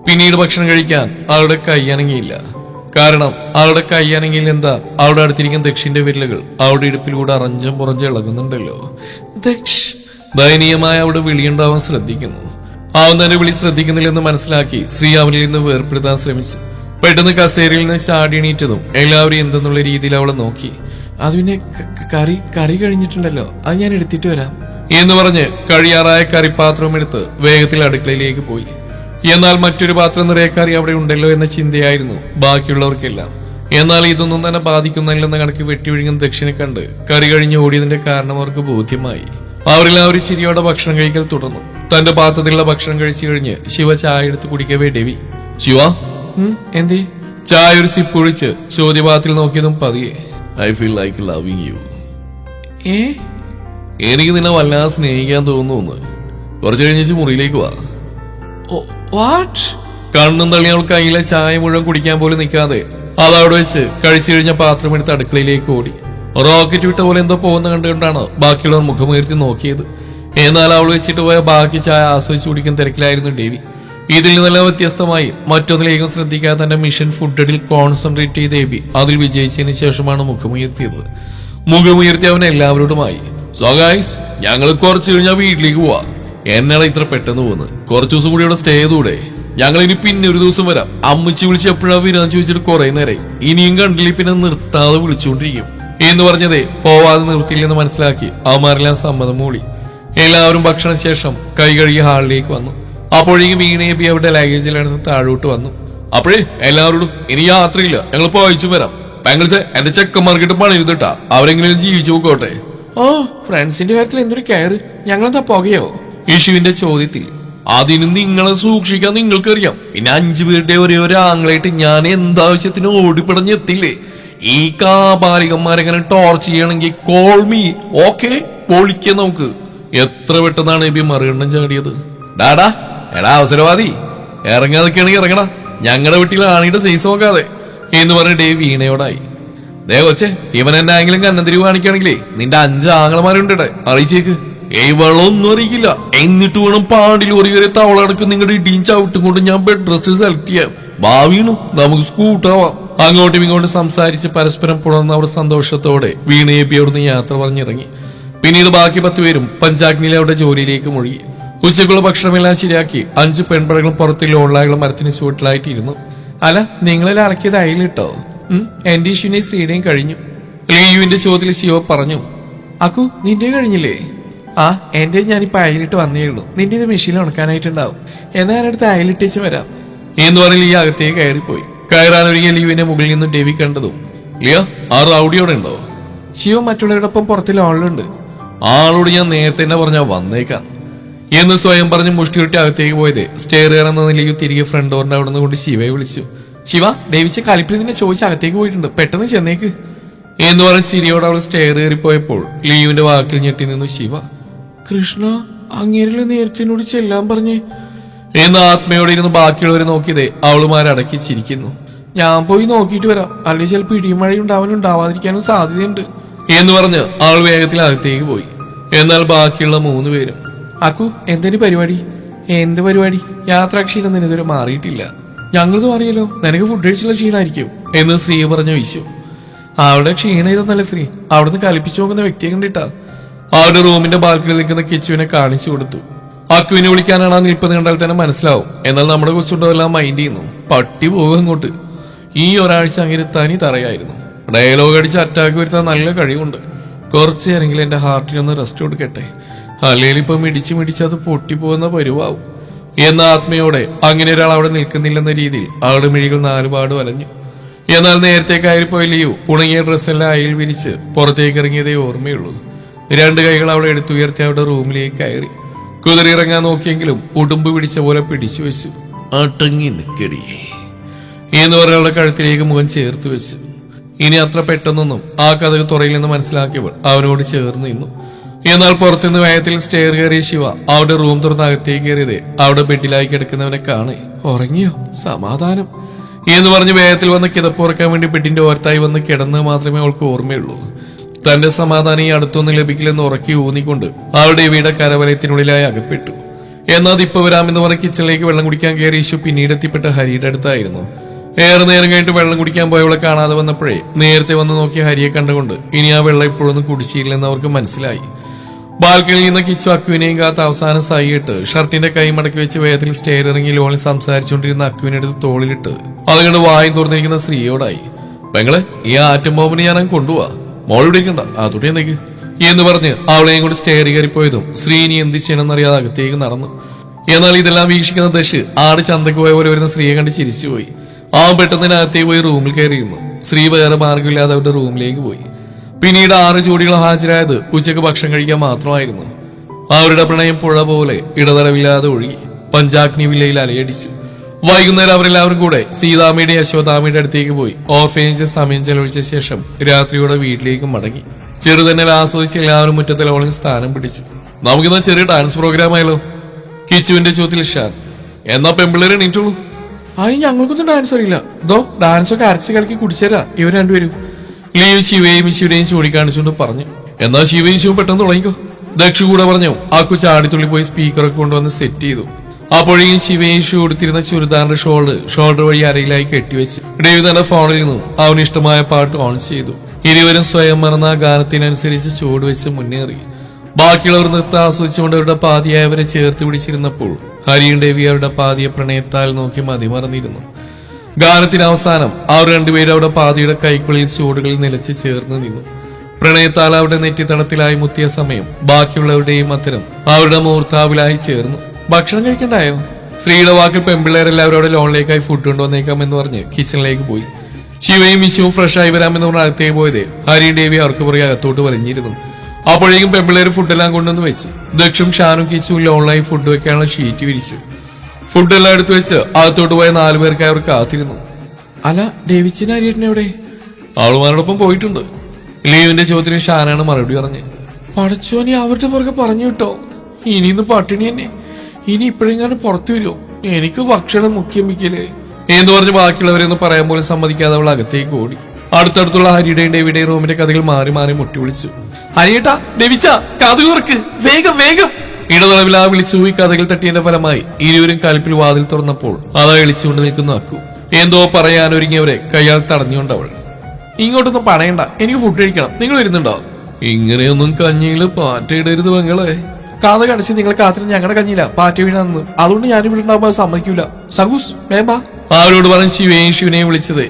പിന്നീട് ഭക്ഷണം കഴിക്കാൻ അവളുടെ കൈ അനങ്ങിയില്ല. കാരണം അവളുടെ കൈ അനങ്ങിയിൽ എന്താ, അവളുടെ അടുത്തിരിക്കുന്ന ദക്ഷിന്റെ വിരലുകൾ അവളുടെ ഇടുപ്പിലൂടെ അറഞ്ചം പുറഞ്ച് ഇളകുന്നുണ്ടല്ലോ. ദക്ഷ് ദയനീയമായ അവളുടെ വിളിയുണ്ടാവാൻ ശ്രദ്ധിക്കുന്നു. അവൻ തന്നെ വിളി ശ്രദ്ധിക്കുന്നില്ലെന്ന് മനസ്സിലാക്കി സ്ത്രീ അവനിൽ നിന്ന് വേർപ്പെടുത്താൻ ശ്രമിച്ചു. പെട്ടെന്ന് കസേരയിൽ നിന്ന് ചാടി എണീറ്റതും എല്ലാവരും എന്തെന്നുള്ള രീതിയിൽ അവളെ നോക്കി. അത് പിന്നെ കറി കഴിഞ്ഞിട്ടുണ്ടല്ലോ, അത് ഞാൻ എടുത്തിട്ട് വരാം എന്ന് പറഞ്ഞ് കഴിയാറായ കറിപ്പാത്രവും എടുത്ത് വേഗത്തിൽ അടുക്കളയിലേക്ക് പോയി. എന്നാൽ മറ്റൊരു പാത്രം നിറയെ കറി അവിടെ ഉണ്ടല്ലോ എന്ന ചിന്തയായിരുന്നു ബാക്കിയുള്ളവർക്കെല്ലാം. എന്നാൽ ഇതൊന്നും തന്നെ ബാധിക്കുന്നില്ലെന്ന കണക്ക് വെട്ടിയൊഴുകുന്ന ദക്ഷിണെ കണ്ട് കറി കഴിഞ്ഞ് ഓടിയതിന്റെ കാരണം അവർക്ക് ബോധ്യമായി. അവരെല്ലാവരും ചിരിയോടെ ഭക്ഷണം കഴിക്കൽ തുടർന്നു. തന്റെ പാത്രത്തിലുള്ള ഭക്ഷണം കഴിച്ചു കഴിഞ്ഞ് ശിവ ചായ എടുത്ത് കുടിക്കവേ ഡെവി, ശിവ എന്തേ? ചായ ഒരു സിപ്പ് ഒഴിച്ച് ചോദ്യപാത്രത്തിൽ നോക്കിയതും പതിയെ, I feel like loving U. എനിക്ക് നിന്നെ വല്ലാതെ സ്നേഹിക്കാൻ തോന്നുന്നു. കുറച്ചു കഴിഞ്ഞ് മുറിയിലേക്ക് വാ. കണ്ണും തള്ളി അവൾ കയ്യിലെ ചായ മുഴുവൻ കുടിക്കാൻ പോലും നിൽക്കാതെ അതവിടെ വെച്ച് കഴിച്ചു കഴിഞ്ഞ പാത്രം എടുത്ത് അടുക്കളയിലേക്ക് ഓടി. റോക്കറ്റ് വിട്ട പോലെ എന്തോ പോകുന്ന കണ്ടുകൊണ്ടാണ് ബാക്കിയുള്ളവർ മുഖമുയർത്തി നോക്കിയത്. എന്നാൽ അവൾ വെച്ചിട്ട് പോയ ബാക്കി ചായ ആസ്വദിച്ചു കുടിക്കുന്ന തിരക്കിലായിരുന്നു ഡേവി. ഇതിൽ നിന്നെല്ലാം വ്യത്യസ്തമായി മറ്റൊന്നിലേക്കും ശ്രദ്ധിക്കാതെ തന്റെ മിഷൻ ഫുഡിൽ കോൺസെൻട്രേറ്റ് ചെയ്ത എബി അതിൽ വിജയിച്ചതിന് ശേഷമാണ് മുഖമുയർത്തിയത്. മുഖമുയർത്തി അവൻ എല്ലാവരോടുമായി, സോ ഗൈസ്, ഞങ്ങൾ കുറച്ചു കഴിഞ്ഞാൽ വീട്ടിലേക്ക് പോവാ. എന്നാണ് ഇത്ര പെട്ടെന്ന് പോകുന്നത്? കുറച്ചു ദിവസം കൂടി ഇവിടെ സ്റ്റേ ചെയ്തൂടെ? ഞങ്ങൾ ഇനി പിന്നെ ഒരു ദിവസം വരാം. അമ്മച്ചി വിളിച്ച് എപ്പോഴാ വരാന്ന് ചോദിച്ചിട്ട് കുറെ നേരം ഇനിയും കണ്ടില്ലേ, പിന്നെ നിർത്താതെ വിളിച്ചുകൊണ്ടിരിക്കും എന്ന് പറഞ്ഞതേ പോവാതെ നിർത്തിയില്ലെന്ന് മനസ്സിലാക്കി അവന്മാരെല്ലാം സമ്മതം മൂളി. എല്ലാവരും ഭക്ഷണശേഷം കൈ കഴുകി ഹാളിലേക്ക് വന്നു. അപ്പോഴേക്കും വീണേബി അവരുടെ ലഗേജിലെടുത്ത് താഴോട്ട് വന്നു. അപ്പോഴേ എല്ലാവരോടും ഇനി യാത്രയില്ല, ഞങ്ങൾ പോയിച്ചു വരാം. ബാംഗിൾസ് എന്റെ ചെക്കന്മാർക്കിട്ട് പണിയിരുന്നിട്ടാ അവരെങ്കിലും ജീവിച്ചു പോക്കോട്ടെ. ഓ, ഫ്രണ്ട്സിന്റെ കാര്യത്തിൽ എന്തൊരു കെയർ. ഞങ്ങളെന്താ പുകയോ? യേശുവിന്റെ ചോദ്യത്തിൽ. അതിന് നിങ്ങളെ സൂക്ഷിക്കാൻ നിങ്ങൾക്കറിയാം. പിന്നെ 5 പേരുടെ ഒരേ ഒരു ആംഗ്ലായിട്ട് ഞാൻ എന്താവശ്യത്തിന് ഓടിപ്പിടഞ്ഞെത്തില്ലേ? ഈ കാപാലികന്മാരെങ്ങനെ ടോർച്ച് ചെയ്യണമെങ്കിൽ കോൾ മീ, ഓക്കെ? പൊളിക്കാം നമുക്ക്. എത്ര പെട്ടെന്നാണ് എബി മറുകണ്ണം ചാടിയത്. ഡാടാ, എടാ അവസരവാദി, ഇറങ്ങാതൊക്കെയാണെങ്കിൽ ഇറങ്ങടാ, ഞങ്ങളുടെ വീട്ടിൽ ആണിയുടെ സൈസ് നോക്കാതെ എന്ന് പറഞ്ഞ ഡേവ് വീണയോടായി. ദേ കൊച്ചെ, ഇവൻ എന്നെ ആയെങ്കിലും കന്നന്തിരിവ് കാണിക്കുകയാണെങ്കിലേ നിന്റെ 5 ആങ്ങളമാരുണ്ട് അറിയിച്ചേക്ക് വെള്ളമൊന്നും അറിയില്ല. എന്നിട്ട് വേണം പാണ്ടി ലോറി വരെ തവളടക്ക് നിങ്ങളുടെ ഇടിയും ചവിട്ടും കൊണ്ട് ഞാൻ ബെഡ് ഡ്രസ് സെലക്ട് ചെയ്യാം. ഭാവിയണു നമുക്ക് സ്കൂട്ടാവാം. അങ്ങോട്ടും ഇങ്ങോട്ടും സംസാരിച്ച് പരസ്പരം പുണർന്ന അവർ സന്തോഷത്തോടെ വീണേപ്പി അവിടുന്ന് യാത്ര പറഞ്ഞിറങ്ങി. പിന്നീട് ബാക്കി 10 പേരും പഞ്ചാഗ്നിയിലെ അവരുടെ ജോലിയിലേക്ക് മുഴുകി. ഉച്ചക്കുള്ള ഭക്ഷണമെല്ലാം ശരിയാക്കി 5 പെൺപടകളും പുറത്ത് ലോണിലായുള്ള മരത്തിന് ചുവട്ടിലായിട്ടിരുന്നു. അല്ല, നിങ്ങളെല്ലാം അലക്കിയത് അയലിട്ടോ? എന്റെ ഇഷ്യൂനെ ശ്രീയുടെയും കഴിഞ്ഞു. ലിയുവിന്റെ ചോദ്യത്തിൽ ശിവ പറഞ്ഞു. അക്കു, നിന്റെ കഴിഞ്ഞില്ലേ? ആ, എന്റെ ഞാനിപ്പോ അയലിട്ട് വന്നേ ഉള്ളൂ. നിന്റെ ഇത് മെഷീനിൽ ഉണക്കാനായിട്ടുണ്ടാവും. എന്നാ ഞാനടുത്ത് അയലിട്ടേച്ച് വരാം എന്ന് പറഞ്ഞ് ലിയ അകത്തേക്ക് കയറിപ്പോയി. കയറാനൊരുങ്ങിയ ലിയുവിന്റെ മുകളിൽ നിന്ന് ഡെവി കണ്ടതും, ലിയ, ആ റൗഡിയോടെ ഉണ്ടോ? ശിവ മറ്റുള്ളവരോടൊപ്പം പുറത്ത് ലോണിലുണ്ട്. ആളോട് ഞാൻ നേരത്തെ തന്നെ പറഞ്ഞാ വന്നേക്കാം എന്ന് സ്വയം പറഞ്ഞ് മുഷ്ടിയൊട്ടി അകത്തേക്ക് പോയത് സ്റ്റെയർ കയറുന്ന ലിയു തിരികെ ഫ്രണ്ട് ഡോറിന്റെ അവിടെ നിന്ന് കൊണ്ട് ശിവയെ വിളിച്ചു. ശിവ, ഡേവിച്ച് കളിപ്പിൽ നിന്നെ ചോദിച്ച് അകത്തേക്ക് പോയിട്ടുണ്ട്, പെട്ടെന്ന് ചെന്നേക്ക് എന്ന് പറഞ്ഞ് ചിരിയോട് അവൾ സ്റ്റെയർ കയറിപ്പോയപ്പോൾ ലിയുവിന്റെ വാക്കിൽ ഞെട്ടി നിന്നു ശിവ. കൃഷ്ണ, അങ്ങേരില് നേരത്തിനോട് ചെല്ലാൻ പറഞ്ഞേ എന്ന് ആത്മയോടെ ഇരുന്ന് ബാക്കിയുള്ളവരെ നോക്കിയതേ അവളുമാരടക്കി ചിരിക്കുന്നു. ഞാൻ പോയി നോക്കിയിട്ട് വരാം, അല്ലെങ്കിൽ ചിലപ്പോൾ ഇടിമഴയും ഉണ്ടാവാതിരിക്കാനും സാധ്യതയുണ്ട് എന്ന് പറഞ്ഞ് അവൾ വേഗത്തിൽ അകത്തേക്ക് പോയി. എന്നാൽ ബാക്കിയുള്ള 3 പേരും, അക്കു, എന്തിനു പരിപാടി? എന്ത് പരിപാടി? യാത്രാക്ഷീണം നിന്നിതുവരെ മാറിയിട്ടില്ല. ഞങ്ങളത് അറിയല്ലോ, നിനക്ക് ഫുഡ് കഴിച്ചുള്ള ക്ഷീണമായിരിക്കും എന്ന് ശ്രീ പറഞ്ഞ വിശു. അവളുടെ ക്ഷീണം ഇതെന്നല്ല ശ്രീ, അവിടുന്ന് കലിപ്പിച്ചു നോക്കുന്ന വ്യക്തിയെ കണ്ടിട്ടാ. അവരുടെ റൂമിന്റെ ബാൽക്കണിയിൽ നിൽക്കുന്ന കിച്ചുവിനെ കാണിച്ചു കൊടുത്തു. അക്കുവിനെ വിളിക്കാനാണ് ആ നിൽപ്പത് കണ്ടാൽ തന്നെ മനസ്സിലാവും. എന്നാൽ നമ്മുടെ കൊച്ചുണ്ടോല്ലാം മൈൻഡ് ചെയ്യുന്നു. പട്ടി പോകും അങ്ങോട്ട്. ഈ ഒരാഴ്ച അങ്ങനെ തനി തറയായിരുന്നു. ഡയലോഗ് അടിച്ച് അറ്റാക്ക് വരുത്താൻ നല്ല കഴിവുണ്ട്. കുറച്ചു നേരെങ്കിലും എന്റെ ഹാർട്ടിനൊന്ന് റെസ്റ്റ് കൊടുക്കട്ടെ, അല്ലെങ്കിൽ ഇപ്പൊ മിടിച്ച് അത് പൊട്ടിപ്പോകുന്ന പരുവാവും എന്ന ആത്മയോടെ അങ്ങനെ ഒരാൾ അവിടെ നിൽക്കുന്നില്ലെന്ന രീതിയിൽ അവളുടെ മിഴികൾ 4 പാട് വലഞ്ഞു. എന്നാൽ നേരത്തെ കയറിപ്പോയ ലിയു ഉണങ്ങിയ ഡ്രസ്സെല്ലാം അയൽ വിരിച്ച് പുറത്തേക്ക് ഇറങ്ങിയതേ ഓർമ്മയുള്ളൂ. 2 കൈകൾ അവളെ എടുത്തുയർത്തി അവരുടെ റൂമിലേക്ക് കയറി. കുതിരിറങ്ങാൻ നോക്കിയെങ്കിലും ഉടുമ്പ് പിടിച്ച പോലെ പിടിച്ചു വെച്ചു. അടങ്ങി നിക്കടി എന്ന് പറഞ്ഞ അവളുടെ കഴുത്തിലേക്ക് മുഖം ചേർത്ത് വെച്ചു. ഇനി അത്ര പെട്ടെന്നൊന്നും ആ കഥ തുറയിൽ നിന്ന് മനസ്സിലാക്കിയവൾ അവനോട് ചേർന്ന് നിന്നു. എന്നാൽ പുറത്തുനിന്ന് വേഗത്തിൽ സ്റ്റെയർ കയറിയ ശിവ അവരുടെ റൂം തുറന്ന് അകത്തേക്ക് കയറിയതേ അവിടെ ബെഡിലായി കിടക്കുന്നവനെ കാണേ. ഉറങ്ങിയോ? സമാധാനം എന്ന് പറഞ്ഞ് വേഗത്തിൽ വന്ന് കിതപ്പുറക്കാൻ വേണ്ടി ബെഡിന്റെ ഓരത്തായി വന്ന് കിടന്നത് മാത്രമേ അവൾക്ക് ഓർമ്മയുള്ളൂ. തന്റെ സമാധാനം ഈ അടുത്തൊന്നും ലഭിക്കില്ലെന്ന് ഉറക്കി ഊന്നിക്കൊണ്ട് അവളുടെ വീടെ കരവലയത്തിനുള്ളിലായി അകപ്പെട്ടു. എന്നാൽ അതിപ്പോ വരാമെന്ന് പറഞ്ഞ് കിച്ചണിലേക്ക് വെള്ളം കുടിക്കാൻ കയറിയ ഇഷ്യൂ പിന്നീട് എത്തിപ്പെട്ട ഹരിയുടെ അടുത്തായിരുന്നു. ഏറെ നേരം കഴിഞ്ഞിട്ട് വെള്ളം കുടിക്കാൻ പോയവളെ കാണാതെ വന്നപ്പോഴേ നേരത്തെ വന്ന് നോക്കിയ ഹരിയെ കണ്ടുകൊണ്ട് ഇനി ആ വെള്ളം ഇപ്പോഴൊന്നും കുടിച്ചില്ലെന്ന് അവർക്ക് മനസ്സിലായി. ബാൽക്കണിയിൽ നിന്ന് കിച്ചു അക്കുവിനെയും കാത്ത് അവസാനം സൈയിട്ട് ഷർട്ടിന്റെ കൈ മടക്കി വെച്ച് വേഗത്തിൽ സ്റ്റെയർ ഇറങ്ങി ലോണിൽ സംസാരിച്ചുകൊണ്ടിരുന്ന അക്കുവിനെടുത്ത് തോളിലിട്ട് അതുകൊണ്ട് വായും തുറന്നിരിക്കുന്ന സ്ത്രീയോടായി, പെങ്ങളെ, ഈ ആറ്റം ബോംബിന് ഞാൻ കൊണ്ടുപോവാ, മോൾ ഇടിക്കണ്ട, അതുകൊണ്ട് എന്നേക്ക് എന്ന് പറഞ്ഞ് അവളെയും കൊണ്ട് സ്റ്റെയർ കയറിപ്പോയതും ശ്രീനി എന്ത് ചെയ്യണമെന്നറിയാതെ അകത്തേക്ക് നടന്നു. എന്നാൽ ഇതെല്ലാം വീക്ഷിക്കുന്ന ദശ് ആട് ചന്തക്ക് പോയ പോലെ വരുന്ന സ്ത്രീയെ കണ്ട് ചിരിച്ചുപോയി. ആ പെട്ടെന്നതിനകത്തേക്ക് പോയി റൂമിൽ കയറിയിരുന്നു. ശ്രീ വേറെ മാർഗമില്ലാതെ അവരുടെ റൂമിലേക്ക് പോയി. പിന്നീട് 6 ജോഡികൾ ഹാജരായത് ഉച്ചക്ക് ഭക്ഷണം കഴിക്കാൻ മാത്രമായിരുന്നു. അവരുടെ പ്രണയം പുഴ പോലെ ഇടതടവില്ലാതെ ഒഴുകി പഞ്ചാഗ്നി വില്ലയിൽ അലയടിച്ചു. വൈകുന്നേരം അവരെല്ലാവരും കൂടെ സീതാമ്മയുടെ യശോദാമ്മയുടെ അടുത്തേക്ക് പോയി ഓർഫനേജ് സമയം ചെലവഴിച്ച ശേഷം രാത്രിയോടെ വീട്ടിലേക്ക് മടങ്ങി. ചെറുതന്നെ ആസ്വദിച്ച് എല്ലാവരും മുറ്റത്തെ ലോണിൽ സ്ഥാനം പിടിച്ചു. നമുക്കിന്നാ ചെറിയ ഡാൻസ് പ്രോഗ്രാം ആയാലോ? കിച്ചുവിന്റെ ചോദ്യത്തിൽ ഷാൻ. എന്നാ പെമ്പിള്ളേരെ എണീറ്റുള്ളൂ. അതിന് ഞങ്ങൾക്കൊന്നും ഡാൻസ് അറിയില്ല. ഇതോ ഡാൻസൊക്കെ അരച്ച് കലക്കി കുടിച്ചേരാ ഇവർ രണ്ടുപേരും ലിയു ശിവയും ശിവരെയും ചൂണ്ടിക്കാണിച്ചുകൊണ്ട് പറഞ്ഞു. എന്നാ ശിവയും ശിവം പെട്ടെന്ന് തുടങ്ങിക്കോ, ദക്ഷു കൂടെ പറഞ്ഞു. ആക്കു ചാടിത്തുള്ളി പോയി സ്പീക്കറൊക്കെ കൊണ്ടുവന്ന് സെറ്റ് ചെയ്തു. അപ്പോഴേക്കും ശിവയും ഷൂ എടുത്തിരുന്ന ചുരിദാറിന്റെ ഷോൾഡർ വഴി അരയിലായി കെട്ടിവെച്ച് ഡേവി തന്റെ ഫോണിൽ നിന്നും അവന് ഇഷ്ടമായ പാട്ട് ഓൺ ചെയ്തു. ഇരുവരും സ്വയം മറന്ന ആ ഗാനത്തിനനുസരിച്ച് ചുവടുവെച്ച് മുന്നേറി. ബാക്കിയുള്ളവർ നൃത്തം ആസ്വദിച്ചുകൊണ്ട് അവരുടെ പാതിയെ അവരെ ചേർത്ത് പിടിച്ചിരുന്നപ്പോൾ ഹരിയും ദേവി അവരുടെ പാതിയെ പ്രണയത്താൽ നോക്കി മതിമറന്നിരുന്നു. ഗാനത്തിന് അവസാനം അവർ രണ്ടുപേരും അവരുടെ പാതിയുടെ കൈക്കുള്ളിൽ ചൂടുകളിൽ നിലച്ച് ചേർന്ന് നിന്നു. പ്രണയത്താൽ അവരുടെ നെറ്റിത്തടത്തിലായി മുത്തിയ സമയം ബാക്കിയുള്ളവരുടെയും അത്തരം അവരുടെ മൂർത്താവിലായി ചേർന്നു. ഭക്ഷണം കഴിക്കണ്ടായോ? ശ്രീയുടെ വാക്കിൽ പെമ്പിള്ളേരെല്ലാവരും അവിടെ ലോണിലേക്കായി ഫുഡ് കൊണ്ടുവന്നേക്കാമെന്ന് പറഞ്ഞ് കിച്ചണിലേക്ക് പോയി. ശിവയും വിശുവും ഫ്രഷായി വരാമെന്ന് പറഞ്ഞ അകത്തേക്ക് പോയത് ഹരിയും ദേവി അവർക്ക് പുറകെ അകത്തോട്ട് വലിഞ്ഞിരുന്നു. അപ്പോഴേക്കും പെമ്പിള്ളേർ ഫുഡെല്ലാം കൊണ്ടുവന്ന് വെച്ചു. ദക്ഷും ഷാനും കിച്ചും ലോണിലായി ഫുഡ് വെക്കാനുള്ള ഷീറ്റ് വിരിച്ചു. ഫുഡെല്ലാം എടുത്തു വെച്ച് അകത്തോട്ട് പോയ 4 പേർക്കായി അവർ കാത്തിരുന്നു. അല്ല, ഡേവിച്ചിന് ഹരിയേട്ടൻ എവിടെ? ആളുമാരോടൊപ്പം പോയിട്ടുണ്ട്. ലീവിന്റെ ചോദ്യത്തിന് ഷാനാണ് മറുപടി പറഞ്ഞ്. പടച്ചോനി അവരുടെ പുറകെ പറഞ്ഞു വിട്ടോ? ഇനിയിന്ന് പട്ടിണി തന്നെ. ഇനി ഇപ്പോഴെങ്ങാനും പുറത്തു വരുമോ? എനിക്ക് ഭക്ഷണം മുഖ്യം മിക്കലേ എന്ന് പറഞ്ഞ് ബാക്കിയുള്ളവരെന്ന് പറയാൻ പോലും സമ്മതിക്കാതെ അവൾ അകത്തേക്ക് ഓടി. അടുത്തടുത്തുള്ള ഹരിയുടെയും ഡേവിയുടെയും റൂമിന്റെ കഥകൾ മാറി മാറി മുട്ടി വിളിച്ചു. ഹരിയേട്ടാ, രവിച്ച, കാതു തുറക്ക്, വേഗം വേഗം. ഇടതളവിൽ ആ വിളിച്ചുപോയി കഥകൾ തട്ടിയതിന്റെ ഫലമായി ഇരുവരും കലിപ്പിൽ വാതിൽ തുറന്നപ്പോൾ അതാ എളിച്ചുകൊണ്ട് നിൽക്കുന്ന അക്കു. എന്തോ പറയാനൊരുങ്ങിയവരെ കയ്യാൽ തടഞ്ഞുകൊണ്ടവൾ. ഇങ്ങോട്ടൊന്നും പറയണ്ട, എനിക്ക് ഫുഡ് കഴിക്കണം, നിങ്ങൾ വരുന്നുണ്ടോ? ഇങ്ങനെയൊന്നും കഞ്ഞിയില് പാറ്റയിടരുത് പെങ്ങളെ. കാത കടിച്ച് നിങ്ങളെ കാത്തിരുന്ന് ഞങ്ങളുടെ കഞ്ഞില്ല പാറ്റ വീണാന്ന്. അതുകൊണ്ട് ഞാൻ ഇവിടെ ഉണ്ടാകുമ്പോൾ സമ്മതിക്കൂല. സഹൂസ് വേമ്പാ. ആരോട് പറഞ്ഞ് ശിവനെയും വിളിച്ചത്?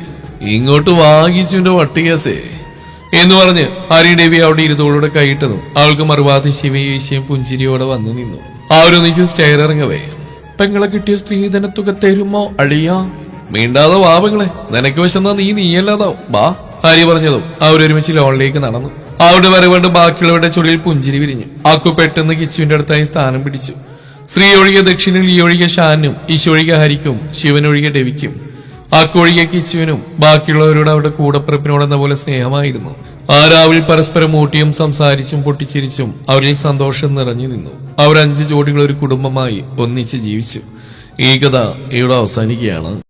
ഇങ്ങോട്ട് വാങ്ങിച്ചുവിന്റെ വട്ടികേസേ എന്ന് പറഞ്ഞ് ഹരി ദേവി അവിടെ ഇരുന്നോളുടെ കൈയിട്ടതും അവൾക്ക് മറുഭാഗത്ത് ശിവയേശിയും പുഞ്ചിരിയോടെ വന്നു നിന്നു. അവരൊന്നിച്ച് സ്റ്റെയർ ഇറങ്ങവേ. പെങ്ങളെ കിട്ടിയ സ്ത്രീധന തുക തരുമോ അളിയാ? മീണ്ടാതെ വാ പെങ്ങളെ, നിനക്ക് വശന്നാ നീയല്ലാതാവും വാ. ഹരി പറഞ്ഞതും അവരൊരുമിച്ച് ലോണിലേക്ക് നടന്നു. അവരുടെ വരവുകൊണ്ട് ബാക്കിയുള്ളവരുടെ ചുള്ളിൽ പുഞ്ചിരി വിരിഞ്ഞു. ആക്കു പെട്ടെന്ന് കിച്ചുവിന്റെ അടുത്തായി സ്ഥാനം പിടിച്ചു. ശ്രീ ഒഴികെ ദക്ഷിണിൽ ഈ ഒഴികെ ഷാനും, ഈശൊഴികെ ഹരിക്കും, ശിവനൊഴികെ രവിക്കും, ആക്കൊഴികെ കിച്ചുവിനും ബാക്കിയുള്ളവരോട് അവരുടെ കൂടപ്പിറപ്പിനോടെന്ന പോലെ സ്നേഹമായിരുന്നു. ആ രാവിൽ പരസ്പരം ഊട്ടിയും സംസാരിച്ചും പൊട്ടിച്ചിരിച്ചും അവരിൽ സന്തോഷം നിറഞ്ഞു നിന്നു. അവർ 5 ജോഡികൾ ഒരു കുടുംബമായി ഒന്നിച്ച് ജീവിച്ചു. ഈ കഥ ഇവിടെ അവസാനിക്കുകയാണ്.